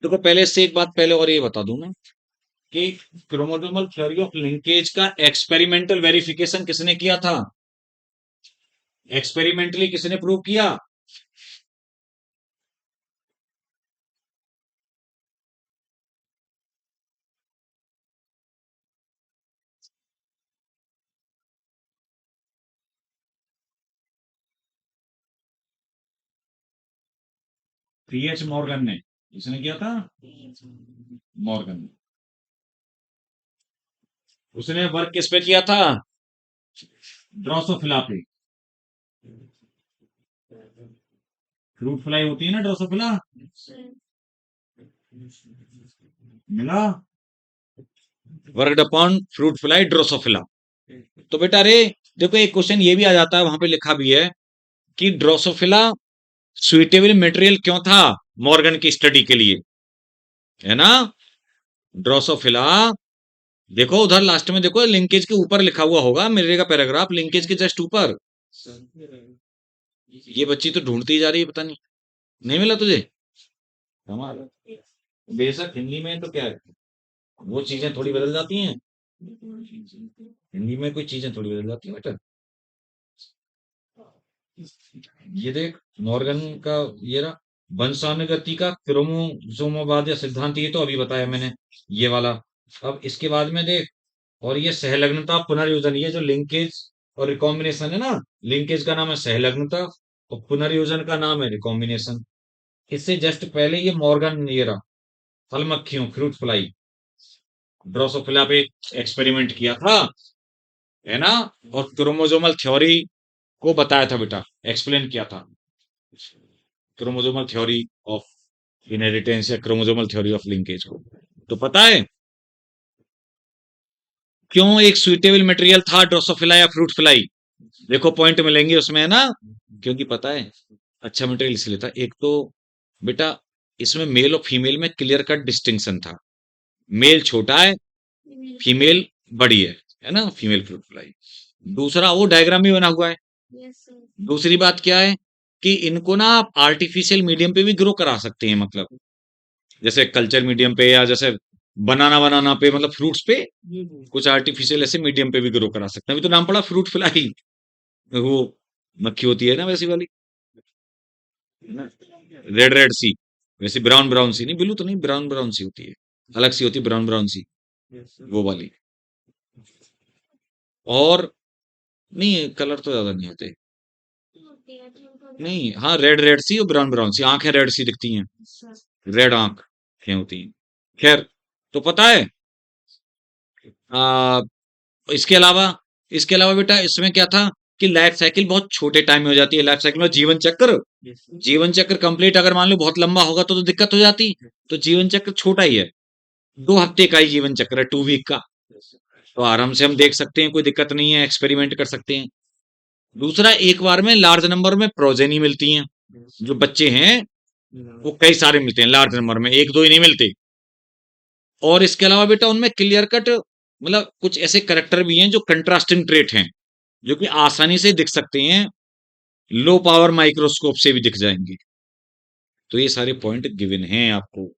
देखो पहले इससे एक बात पहले और ये बता दूं ना कि क्रोमोसोमल थ्योरी ऑफ लिंकेज का एक्सपेरिमेंटल वेरिफिकेशन किसने किया था? एक्सपेरिमेंटली किसने प्रूव किया? पीएच मॉर्गन ने। किसने किया था? मॉर्गन ने। उसने वर्क किस पे किया था? ड्रोसोफिला पे। फ्रूट फ्लाई होती है ना ड्रोसोफिला। मिला। Worked upon fruit fly Drosophila. तो बेटा रे देखो एक क्वेश्चन ये भी आ जाता है, वहां पे लिखा भी है कि ड्रोसोफिला सुइटेबल मटेरियल क्यों था मॉर्गन की स्टडी के लिए, है ना? ड्रोसोफिला, देखो उधर लास्ट में देखो लिंकेज के ऊपर लिखा हुआ होगा, मेरे का पैराग्राफ लिंकेज के जस्ट ऊपर। ये बच्ची तो ढूंढती ही जा रही है, पता नहीं नहीं मिला तुझे? हमारा बेशक हिंदी में तो क्या है, वो चीजें थोड़ी बदल जाती हैं। हिंदी में कोई चीजें थोड़ी बदल जाती है बेटा। ये देख मॉर्गन का ये रहा वंशानुगति का क्रोमोसोमवाद या सिद्धांत, ये तो अभी बताया मैंने ये वाला। अब इसके बाद में देख, और ये सहलग्नता पुनर्योजन, ये जो लिंकेज और रिकॉम्बिनेशन है ना, लिंकेज का नाम है सहलग्नता और पुनर्योजन का नाम है रिकॉम्बिनेशन। इससे जस्ट पहले ये मॉर्गन ये रहा फल मक्खियों फ्रूट फ्लाई ड्रोसोफिला पे एक्सपेरिमेंट किया था, है ना? और क्रोमोसोमल थ्योरी को बताया था बेटा, एक्सप्लेन किया था। क्रोमोसोमल थ्योरी ऑफ इनहेरिटेंस या क्रोमोसोमल थ्योरी ऑफ लिंकेज को तो पता है क्यों एक सुइटेबल मटेरियल था ड्रोसोफिला या फ्रूट फ्लाई। देखो पॉइंट मिलेंगे उसमें, है ना? क्योंकि पता है अच्छा मटेरियल इसलिए था, एक तो बेटा इसमें मेल और फीमेल में क्लियर कट डिस्टिंक्शन था। मेल छोटा है, फीमेल बड़ी है ना? Female fruit fly. दूसरा वो डायग्राम भी बना हुआ है। दूसरी बात क्या है कि इनको ना आप आर्टिफिशियल मीडियम पे भी ग्रो करा सकते हैं, मतलब जैसे कल्चर मीडियम पे या जैसे बनाना बनाना पे, मतलब फ्रूट्स पे कुछ आर्टिफिशियल ऐसे मीडियम पे भी ग्रो करा सकते हैं। अभी तो नाम पड़ा फ्रूट फ्लाई, वो मक्खी होती है ना वैसी वाली, रेड रेड सी, वैसे ब्राउन ब्राउन सी नहीं, ब्लू तो नहीं, ब्राउन ब्राउन सी होती है, अलग सी होती है ब्राउन ब्राउन सी, वो वाली। और नहीं कलर तो ज्यादा नहीं होते, नहीं हाँ रेड रेड सी और ब्राउन ब्राउन सी, आंखें रेड सी दिखती हैं, रेड आंखें होती हैं। खैर, तो पता है आ, इसके अलावा इसके अलावा बेटा इसमें क्या था कि लाइफ साइकिल बहुत छोटे टाइम में हो जाती है। लाइफ साइकिल में जीवन चक्र कंप्लीट अगर मान लो बहुत लंबा होगा तो दिक्कत हो जाती, तो जीवन चक्र छोटा ही है, 2 हफ्ते का ही जीवन चक्र है, 2 वीक का। तो आराम से हम देख सकते हैं, कोई दिक्कत नहीं है, एक्सपेरिमेंट कर सकते हैं। दूसरा एक बार में लार्ज नंबर में प्रोजेनी मिलती हैं, जो बच्चे हैं वो कई सारे मिलते हैं लार्ज नंबर में, एक दो ही नहीं मिलते। और इसके अलावा बेटा उनमें क्लियर कट मतलब कुछ ऐसे करेक्टर भी हैं जो कंट्रास्टिंग ट्रेट हैं, जो कि आसानी से दिख सकते हैं, लो पावर माइक्रोस्कोप से भी दिख जाएंगे। तो ये सारे पॉइंट गिवन हैं आपको,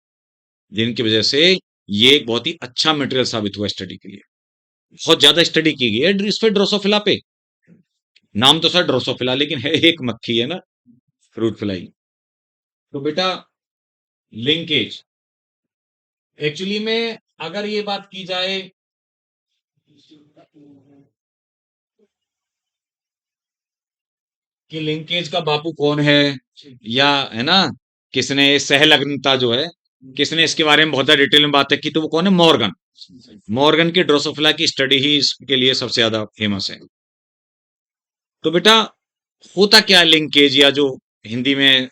जिनकी वजह से ये एक बहुत ही अच्छा मटेरियल साबित हुआ स्टडी के लिए। बहुत ज्यादा स्टडी की गई है इस पे, ड्रोसोफिला पे। नाम तो सर ड्रोसोफिला, लेकिन है एक मक्खी, है ना? Fruit fly. तो बेटा लिंकेज एक्चुअली में अगर ये बात की जाए कि लिंकेज का बापू कौन है, या है ना किसने सहलग्नता जो है, किसने इसके बारे में बहुत ज्यादा डिटेल में बात की, तो वो कौन है? मॉर्गन। मॉर्गन की ड्रोसोफिला की स्टडी ही इसके लिए सबसे ज्यादा फेमस है। तो बेटा होता क्या लिंकेज, या जो हिंदी में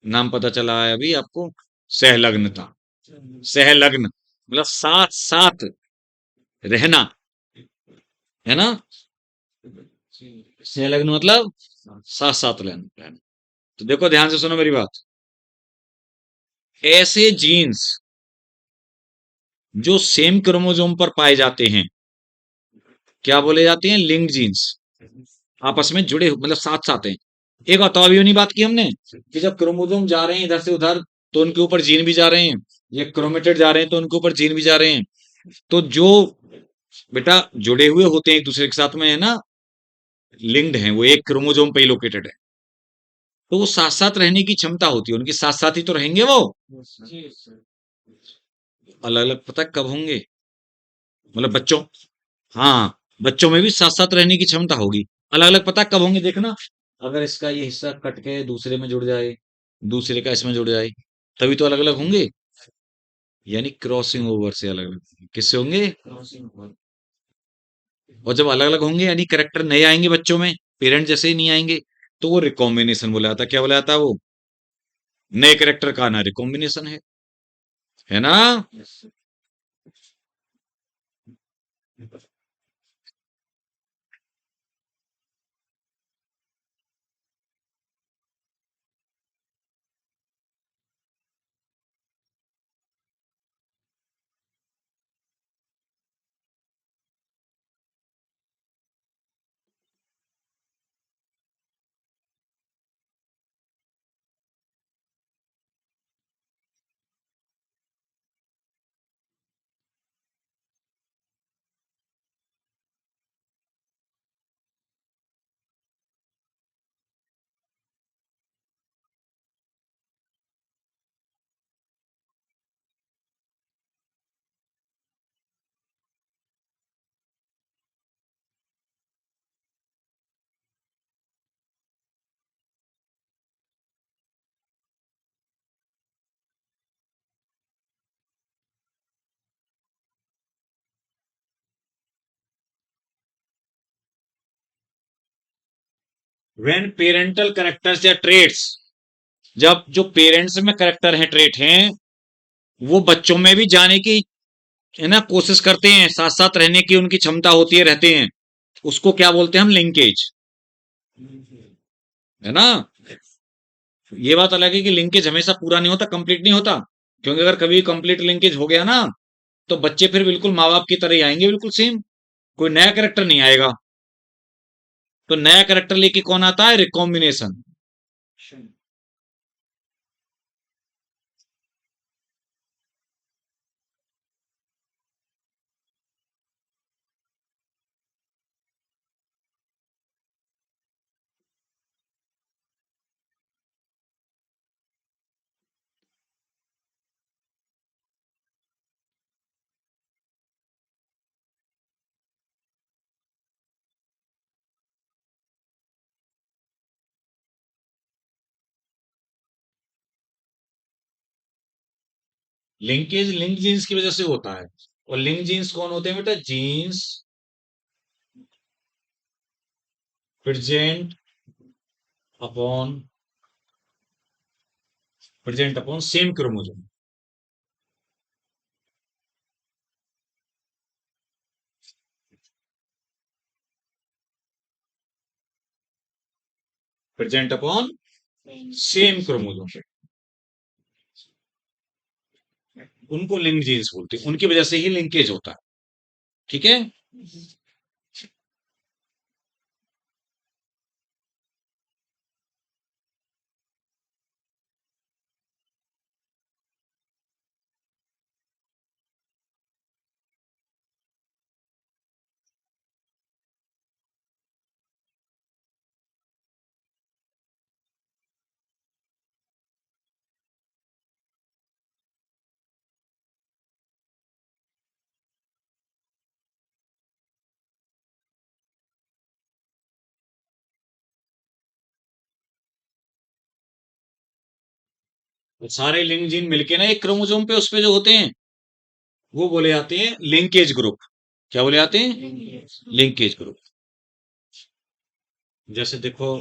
नाम पता चला है अभी आपको, सहलग्नता। सहलग्न मतलब साथ साथ रहना, है ना? सहलग्न मतलब साथ साथ रहना। तो देखो ध्यान से सुनो मेरी बात, ऐसे जीन्स जो सेम क्रोमोसोम पर पाए जाते हैं, क्या बोले जाते हैं? Linked genes. आपस में जुड़े मतलब साथ साथ हैं। एक और तो अभी नहीं बात की हमने कि जब क्रोमोसोम जा रहे हैं इधर से उधर, तो उनके ऊपर जीन भी जा रहे हैं, ये क्रोमेटेड जा रहे हैं तो उनके ऊपर जीन भी जा रहे हैं। तो जो बेटा जुड़े हुए होते हैं एक दूसरे के साथ में, है ना, लिंक्ड हैं, वो एक क्रोमोसोम पे ही लोकेटेड है, तो वो साथ साथ रहने की क्षमता होती है उनकी, साथ साथ ही तो रहेंगे वो। अलग अलग पता कब होंगे, मतलब बच्चों, हाँ, बच्चों में भी साथ साथ रहने की क्षमता होगी। अलग अलग पता कब होंगे देखना, अगर इसका ये हिस्सा कट के दूसरे में जुड़ जाए, दूसरे का इसमें जुड़ जाए, तभी तो अलग अलग होंगे। यानी क्रॉसिंग ओवर से अलग अलग किससे होंगे। और जब अलग अलग होंगे यानी करेक्टर नए आएंगे बच्चों में, पेरेंट जैसे ही नहीं आएंगे, तो वो रिकॉम्बिनेशन बोला जाता है। क्या बोला जाता है वो, नए करेक्टर का ना रिकॉम्बिनेशन है ना। व्हेन पेरेंटल करेक्टर्स या ट्रेट्स, जब जो पेरेंट्स में करेक्टर हैं, ट्रेट हैं, वो बच्चों में भी जाने की, है ना, कोशिश करते हैं, साथ साथ रहने की उनकी क्षमता होती है, रहते हैं, उसको क्या बोलते हैं हम, लिंकेज, है ना। ये बात अलग है कि लिंकेज हमेशा पूरा नहीं होता, कंप्लीट नहीं होता, क्योंकि अगर कभी कंप्लीट लिंकेज हो गया ना, तो बच्चे फिर बिल्कुल माँ बाप की तरह ही आएंगे, बिल्कुल सेम, कोई नया करेक्टर नहीं आएगा। तो नया करेक्टर लेके कौन आता है, रिकॉम्बिनेशन। लिंकेज लिंक जीन्स की वजह से होता है। और लिंक जीन्स कौन होते हैं बेटा, genes present upon same chromosome. Present upon same chromosome, उनको लिंक जीन्स बोलते हैं, उनकी वजह से ही लिंकेज होता है। ठीक है। तो सारे लिंक जीन मिलके ना एक क्रोमोसोम पे, उस पे जो होते हैं, वो बोले जाते हैं लिंकेज ग्रुप। क्या बोले जाते हैं, लिंकेज ग्रुप। जैसे देखो,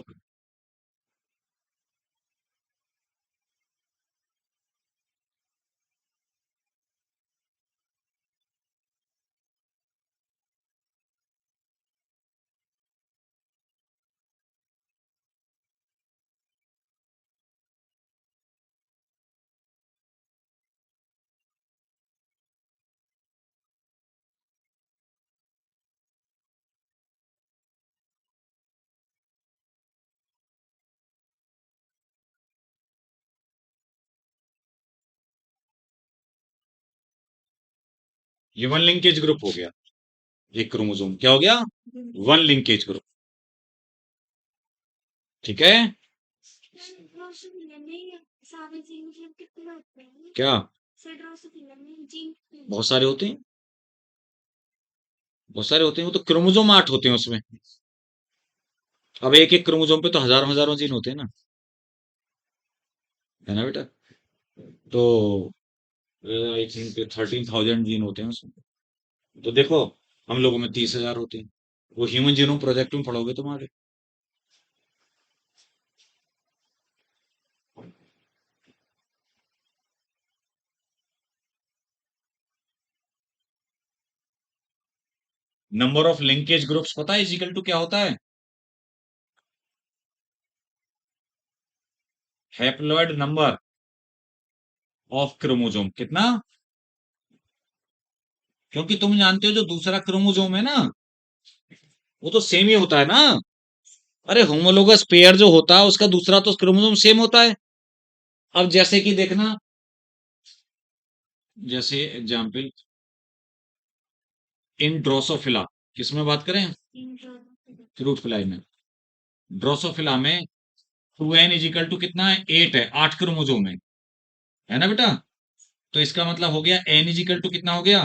ये वन लिंकेज ग्रुप हो गया। एक क्रोमोसोम क्या हो गया? One linkage group. ठीक है। क्या? बहुत सारे होते हैं, बहुत सारे होते हैं, वो तो क्रोमोसोम 8 होते हैं उसमें। अब एक एक क्रोमोसोम पे तो हजारों हजारों जीन होते हैं ना, है ना बेटा? तो आई थिंक 13,000 जीन होते हैं उसमें। तो देखो, हम लोगों में 30,000 होते हैं। वो ह्यूमन जीनोम प्रोजेक्ट में पढ़ोगे तुम्हारे। नंबर ऑफ लिंकेज ग्रुप्स पता है इजिकल टू क्या होता है? हैप्लॉइड नंबर ऑफ क्रोमोसोम कितना? क्योंकि तुम जानते हो जो दूसरा क्रोमोसोम है ना, वो तो सेम ही होता है ना। अरे होमोलोगस पेयर जो होता है उसका दूसरा तो क्रोमोसोम सेम होता है। अब जैसे कि देखना, जैसे एग्जाम्पल इन ड्रोसोफिला, किसमें बात करें? फ्रूट फ्लाई में। ड्रोसोफिला में 2n इजिकल टू कितना है? 8 है, 8 क्रोमोसोम है ना बेटा? तो इसका मतलब हो गया n इजिकल टू कितना हो गया?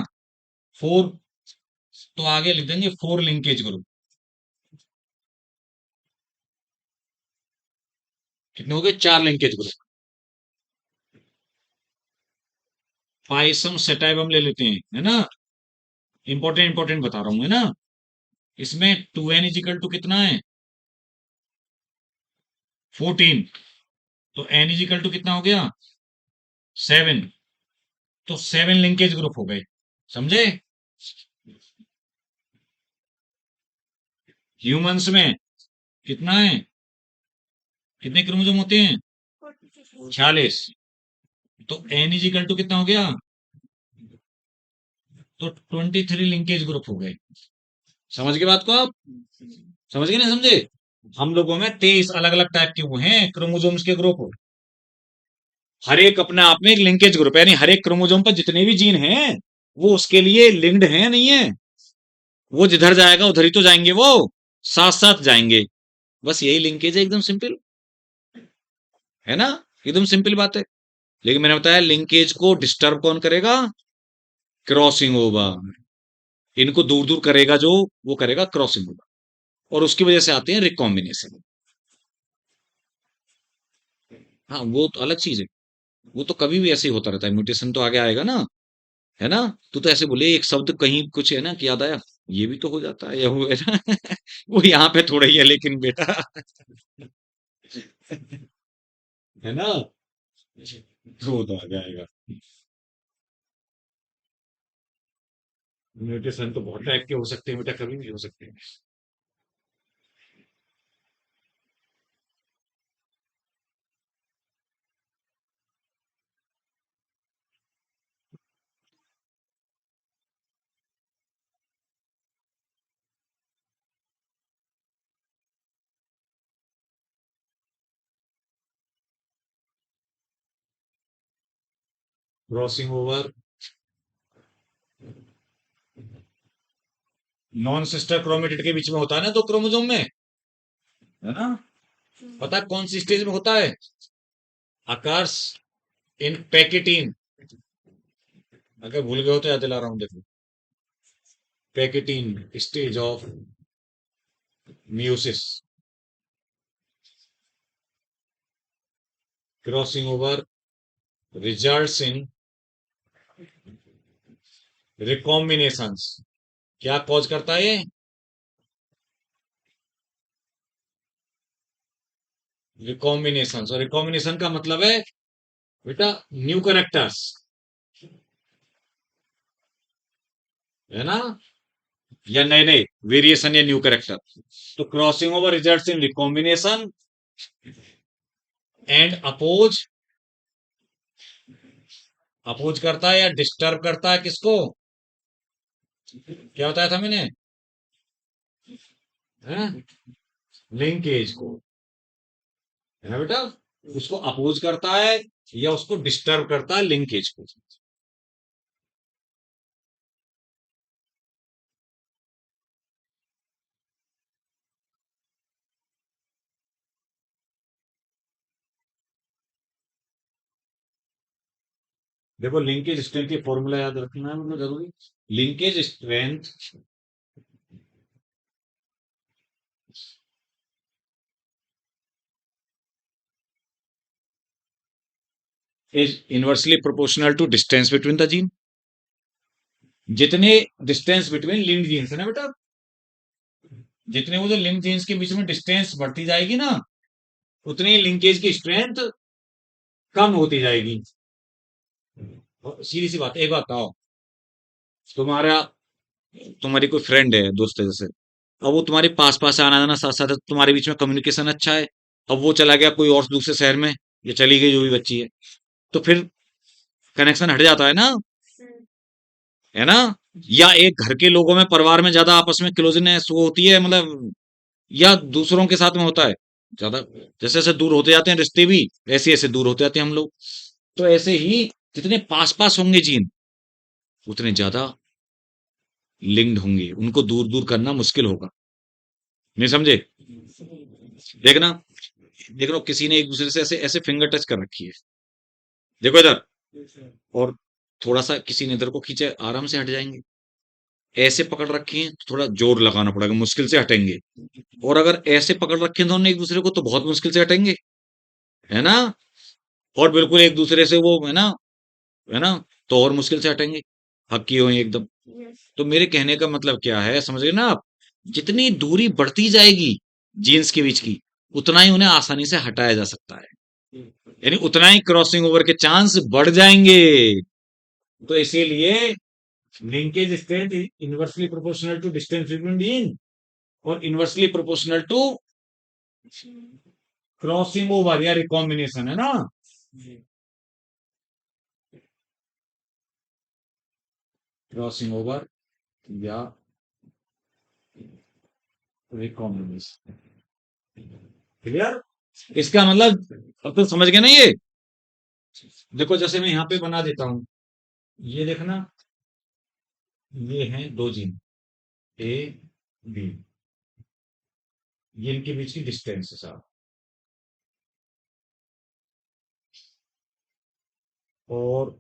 4। तो आगे लिख देंगे 4 लिंकेज ग्रुप। कितने हो गए? 4 लिंकेज ग्रुप। फाइसम सेटाइवम ले लेते हैं, है ना? इंपॉर्टेंट इंपॉर्टेंट बता रहा हूं, है ना? इसमें 2n इजिकल टू कितना है? 14। तो n इजिकल टू कितना हो गया? 7। तो 7 लिंकेज ग्रुप हो गए, समझे? ह्यूमंस में कितना है? कितने क्रोमोसोम होते हैं? 46। तो n इजिकल टू कितना हो गया? तो 23 लिंकेज ग्रुप हो गए। समझ गए बात को आप? समझ गए नहीं समझे? हम लोगों में 23 अलग अलग टाइप के वो हैं क्रोमोसोम्स के ग्रुप। हर एक अपने आप में एक लिंकेज ग्रुप है, यानी हर एक क्रोमोसोम पर जितने भी जीन हैं वो उसके लिए लिंक्ड है नहीं है? वो जिधर जाएगा उधर ही तो जाएंगे, वो साथ साथ जाएंगे। बस यही लिंकेज है, एकदम सिंपल, है ना? एकदम सिंपल बात है। लेकिन मैंने बताया लिंकेज को डिस्टर्ब कौन करेगा? Crossing over. इनको दूर दूर करेगा जो, वो करेगा क्रॉसिंग ओवर। और उसकी वजह से आते हैं रिकॉम्बिनेशन। हाँ वो तो अलग चीज है। वो तो कभी भी ऐसे ही होता रहता है, म्यूटेशन तो आगे आएगा ना, है ना? तू तो ऐसे बोले एक शब्द कहीं कुछ है ना कि याद आया, ये भी तो हो जाता है या वो है ना। वो यहाँ पे थोड़ा ही है लेकिन बेटा, है ना? वो तो आ जाएगा। म्यूटेशन तो बहुत टाइप के हो सकते हैं बेटा, कभी भी हो सकते हैं। Crossing over non sister chromatid के बीच में होता है ना, दो क्रोमोसोम में, है ना? पता है कौन सी स्टेज में होता है? आकाश, इन पैकेटीन। अगर भूल गए हो तो याद दिला रहा हूं, देखो। Pachytene stage of meiosis. Crossing over results in recombinations. क्या कॉज करता है ये? रिकॉम्बिनेशंस। और रिकॉम्बिनेशन का मतलब है बेटा न्यू करेक्टर्स, है ना? या नए नए वेरिएशन या न्यू करेक्टर। तो crossing over results in recombination and अपोज। अपोज करता है या डिस्टर्ब करता है किसको? क्या बताया था मैंने? लिंकेज को, है ना बेटा? उसको अपोज करता है या उसको डिस्टर्ब करता है लिंकेज को। देखो लिंकेज स्ट्रेंथ की फॉर्मूला याद रखना है मतलब जरूरी। Linkage strength is inversely proportional to distance between the gene. जितने डिस्टेंस बिटवीन लिंक्ड जीन्स है ना बेटा, जितने वो जो लिंक्ड जीन्स के बीच में डिस्टेंस बढ़ती जाएगी ना, उतनी लिंकेज की स्ट्रेंथ कम होती जाएगी। सीधी सी बात, एक बात बताओ, तुम्हारा तुम्हारी कोई फ्रेंड है, दोस्त है जैसे, अब वो तुम्हारे पास पास आना जाना साथ साथ है, तो तुम्हारे बीच में कम्युनिकेशन अच्छा है। अब वो चला गया कोई और दूसरे शहर में, या चली गई जो भी बच्ची है, तो फिर कनेक्शन हट जाता है ना, है ना। या एक घर के लोगों में, परिवार में ज्यादा आपस में क्लोजनेस वो होती है मतलब, या दूसरों के साथ में होता है ज्यादा। जैसे जैसे दूर होते जाते हैं रिश्ते भी, ऐसे ऐसे दूर होते जाते हैं हम लोग। तो ऐसे ही जितने पास पास होंगे जीन, उतने ज्यादा लिंक्ड होंगे, उनको दूर दूर करना मुश्किल होगा। नहीं समझे? देखना, देख लो किसी ने एक दूसरे से ऐसे ऐसे फिंगर टच कर रखी है, देखो इधर, और थोड़ा सा किसी ने इधर को खींचे, आराम से हट जाएंगे। ऐसे पकड़ रखी हैं तो थोड़ा जोर लगाना पड़ेगा, मुश्किल से हटेंगे। और अगर ऐसे पकड़ रखे हैं दोनों एक दूसरे को, तो बहुत मुश्किल से हटेंगे, है ना। और बिल्कुल एक दूसरे से वो, है ना, तो और मुश्किल से हटेंगे, हक किए हुए हैं एकदम। तो मेरे कहने का मतलब क्या है, समझ रहे ना आप? जितनी दूरी बढ़ती जाएगी जीन्स के बीच की, उतना ही उन्हें आसानी से हटाया जा सकता है, यानी उतना ही क्रॉसिंग ओवर के चांस बढ़ जाएंगे। तो इसीलिए linkage strength inversely proportional to distance between gene, और inversely proportional to crossing over या रिकॉम्बिनेशन, है ना। क्रॉसिंग ओवर या रिकॉम्बिनेशन, क्लियर? इसका मतलब अब तो समझ गए ना ये। देखो जैसे मैं यहाँ पे बना देता हूं, ये देखना, ये हैं दो जीन, ए बी, ये इनके बीच की डिस्टेंस है साहब। और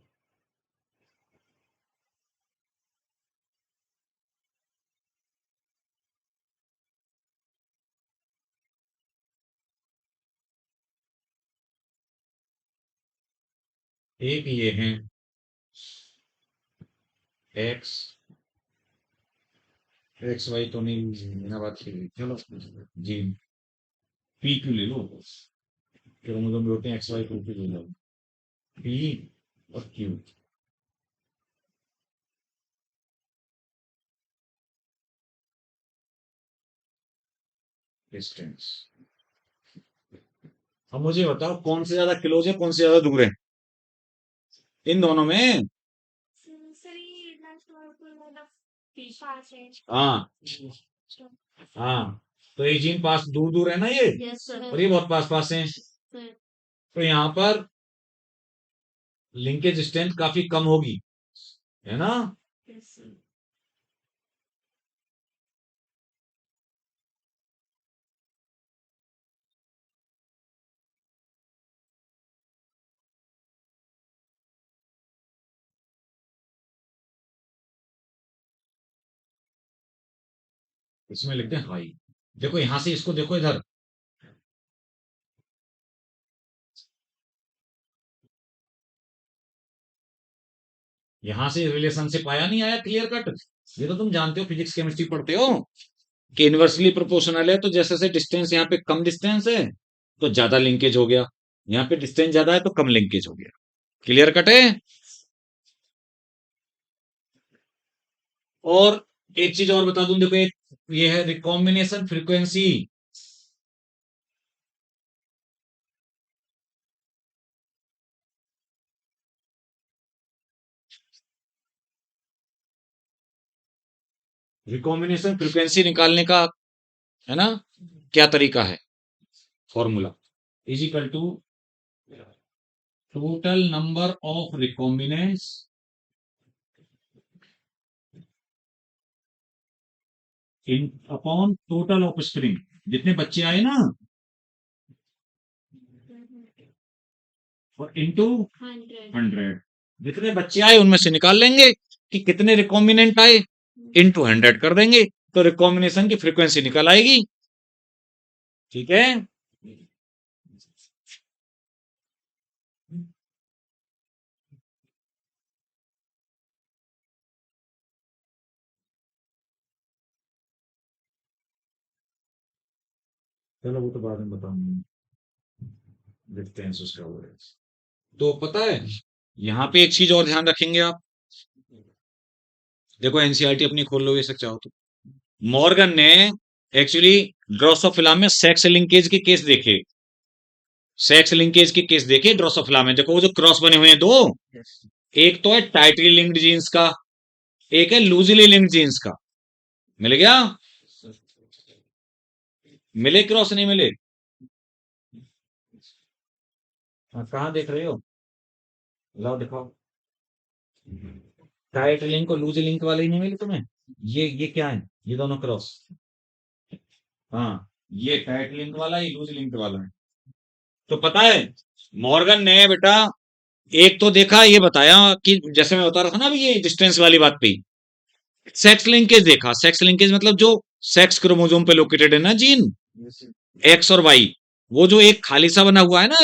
एक ये हैं एक्स, एक्स वाई तो नहीं, बिना बात की, चलो जी, पी क्यू ले लो, क्रोमोसोम होते हैं एक्स वाई टू पे ले लो, पी और क्यू, डिस्टेंस। अब मुझे बताओ कौन से ज्यादा क्लोज है, कौन से ज्यादा दूर है इन दोनों में? हाँ, हाँ, तो ये जीन पास दूर दूर है ना ये, और ये बहुत पास पास है, तो यहाँ पर लिंकेज स्ट्रेंथ काफी कम होगी, है ना। इसमें लिखते हैं हाई। देखो यहां से इसको देखो इधर, यहां से रिलेशनशिप आया नहीं आया क्लियर कट? ये तो तुम जानते हो, फिजिक्स केमिस्ट्री पढ़ते हो, कि इनवर्सली प्रोपोर्शनल है, तो जैसे जैसे डिस्टेंस यहाँ पे कम डिस्टेंस है तो ज्यादा लिंकेज हो गया, यहाँ पे डिस्टेंस ज्यादा है तो कम लिंकेज हो गया। क्लियर कट है? और एक चीज और बता दूं, देखो एक ये है रिकॉम्बिनेशन फ्रीक्वेंसी। रिकॉम्बिनेशन फ्रीक्वेंसी निकालने का, है ना, क्या तरीका है? Formula is equal to total number of recombinants in upon total offspring, जितने बच्चे आए ना, और इनटू 100। जितने बच्चे आए उनमें से निकाल लेंगे कि कितने रिकॉम्बिनेंट आए, इनटू 100 कर देंगे, तो रिकॉम्बिनेशन की फ्रीक्वेंसी निकल आएगी। ठीक है। चलो वो तो बाद में बताऊंगा, देखते हैं उसका हो रहा है। तो पता है, यहाँ पे एक चीज और ध्यान रखेंगे आप, देखो एनसीईआरटी अपनी खोल लो ये सब चाहो तो। मॉर्गन ने एक्चुअली ड्रोसोफिला में सेक्स लिंकेज के केस देखे, सेक्स लिंकेज के केस देखे ड्रोसोफिला में। देखो वो जो क्रॉस बने हुए हैं दो, एक तो है टाइटली लिंक्ड जीन्स का, एक है लूजली लिंक्ड जीन्स का। मिल गया? मिले क्रॉस नहीं मिले? हाँ, कहाँ देख रहे हो? लाओ दिखाओ। टाइट लिंक और लूज लिंक वाले ही नहीं मिले तुम्हें? ये क्या है? ये दोनों क्रॉस। हाँ, ये टाइट लिंक वाला, ये लूज लिंक वाला है। तो पता है, मॉर्गन ने बेटा एक तो देखा, ये बताया कि जैसे मैं बता रहा था ना अभी ये डिस्टेंस वाली बात पे, सेक्स लिंकेज देखा। सेक्स लिंकेज मतलब जो सेक्स क्रोमोसोम पे लोकेटेड है ना जीन, एक्स और वाई, वो जो एक खाली सा बना हुआ है ना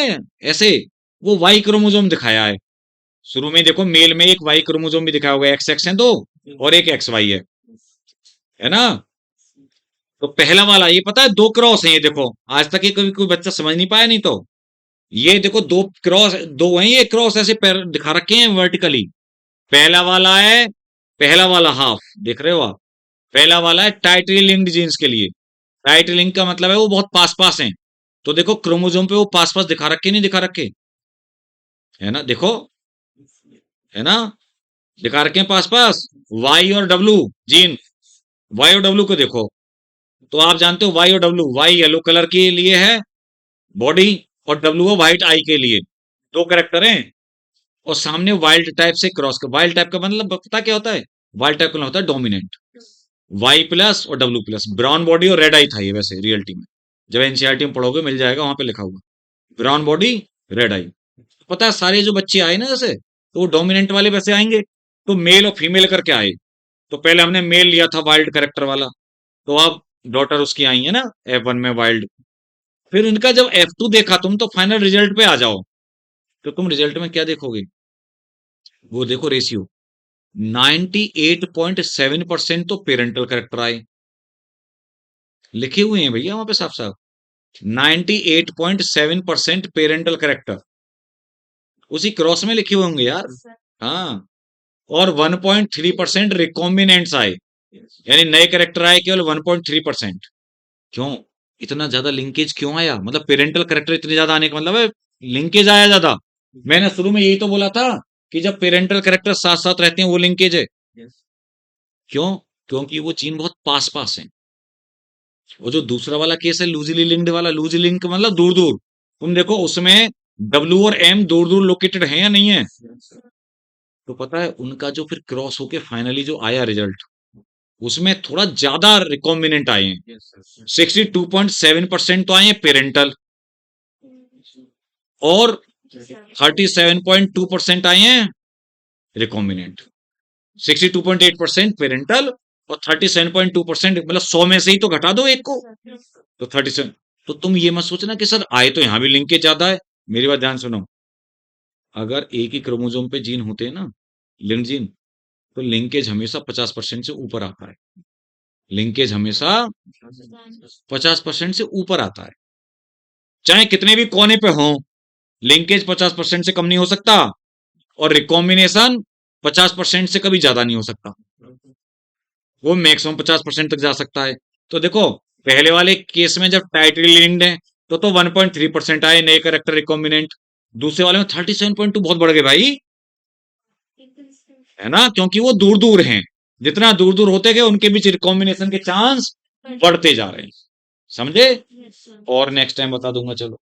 ऐसे, वो वाई क्रोमोसोम दिखाया है। शुरू में देखो मेल में एक वाई क्रोमोसोम भी दिखाया होगा, एक्स एक्स है दो और एक एक्स वाई है ना? तो पहला वाला ये पता है दो क्रॉस है, ये देखो आज तक ये कभी कोई बच्चा समझ नहीं पाया, नहीं तो ये देखो दो क्रॉस, दो हैं ये क्रॉस ऐसे पैर दिखा रखे हैं वर्टिकली। पहला वाला है, पहला वाला हाफ देख रहे हो आप, पहला वाला है टाइटली लिंक्ड जीन्स के लिए। टाइट लिंक का मतलब है वो बहुत पास पास हैं। तो देखो क्रोमोसोम पे वो पास पास दिखा रखे नहीं दिखा रखे, है ना? देखो, है ना? दिखा रखे हैं पास पास। वाई और डब्लू जीन, वाई और डब्लू को देखो, तो आप जानते हो वाई और डब्लू, वाई येलो कलर के लिए है बॉडी, और डब्लू है व्हाइट आई के लिए। दो कैरेक्टर हैं, और सामने वाइल्ड टाइप से क्रॉस का, वाइल्ड टाइप का मतलब पता क्या होता है? वाइल्ड टाइप का मतलब होता है डोमिनेंट। वाई प्लस और डब्लू प्लस, ब्राउन बॉडी और रेड आई था ये वैसे रियलिटी में, जब एनसीईआरटी में पढ़ोगे मिल जाएगा वहां पे लिखा हुआ, ब्राउन बॉडी रेड आई। पता है सारे जो बच्चे आए ना जैसे, तो वो डोमिनेंट वाले वैसे आएंगे, तो मेल और फीमेल करके आए। तो पहले हमने मेल लिया था वाइल्ड करेक्टर वाला, तो अब डॉटर उसकी आई है ना F1 में वाइल्ड। फिर इनका जब F2 देखा तुम, तो फाइनल रिजल्ट पे आ जाओ, तो तुम रिजल्ट में क्या देखोगे? वो देखो रेशियो, 98.7% तो पेरेंटल करेक्टर आए, लिखे हुए हैं भैया वहां पे साफ साफ, 98.7% पेरेंटल करेक्टर उसी क्रॉस में लिखे हुए होंगे यार। हाँ, और 1.3% रिकॉम्बिनेंट्स आए, यानी नए करेक्टर आए केवल 1.3%। क्यों इतना ज्यादा लिंकेज क्यों आया? मतलब पेरेंटल करेक्टर इतने ज्यादा आने का मतलब है लिंकेज आया ज्यादा। मैंने शुरू में यही तो बोला था कि जब पेरेंटल करेक्टर साथ साथ रहते हैं वो लिंकेज है। क्यों? क्योंकि वो जीन बहुत पास पास हैं। वो जो दूसरा वाला केस है लूजली लिंक्ड वाला, लूजली लिंक मतलब दूर दूर, तुम देखो उसमें डब्ल्यू और एम दूर दूर लोकेटेड है या नहीं है? तो पता है उनका जो फिर क्रॉस होके फाइनली जो आया रिजल्ट, उसमें थोड़ा ज्यादा रिकॉम्बिनेंट आए हैं, 62.7% तो आए हैं पेरेंटल, और 37.2% आए हैं रिकॉम्बिनेंट। 62.8% पेरेंटल और 37.2%, मतलब 100 में से ही तो घटा दो एक को, तो 37। तो तुम ये मत सोचना कि सर आए तो यहां भी लिंकेज ज्यादा है। मेरी बात ध्यान सुनो, अगर एक ही क्रोमोसोम पे जीन होते हैं ना, लिंक्ड जीन, तो लिंकेज हमेशा 50% से ऊपर आता है। लिंकेज हमेशा 50% से ऊपर आता है, चाहे कितने भी कोने पे हो, लिंकेज 50% से कम नहीं हो सकता, और रिकॉम्बिनेशन 50% से कभी ज्यादा नहीं हो सकता, वो मैक्सिमम 50% तक जा सकता है। तो देखो पहले वाले केस में जब टाइटली लिंक्ड है, तो 1.3% आए नए करेक्टर रिकॉम्बिनेंट, दूसरे वाले में 37.2 बहुत बढ़ गए भाई, है ना? क्योंकि वो दूर दूर हैं, जितना दूर दूर होते गए उनके बीच रिकॉम्बिनेशन के चांस बढ़ते जा रहे हैं, समझे? और नेक्स्ट टाइम बता दूंगा, चलो।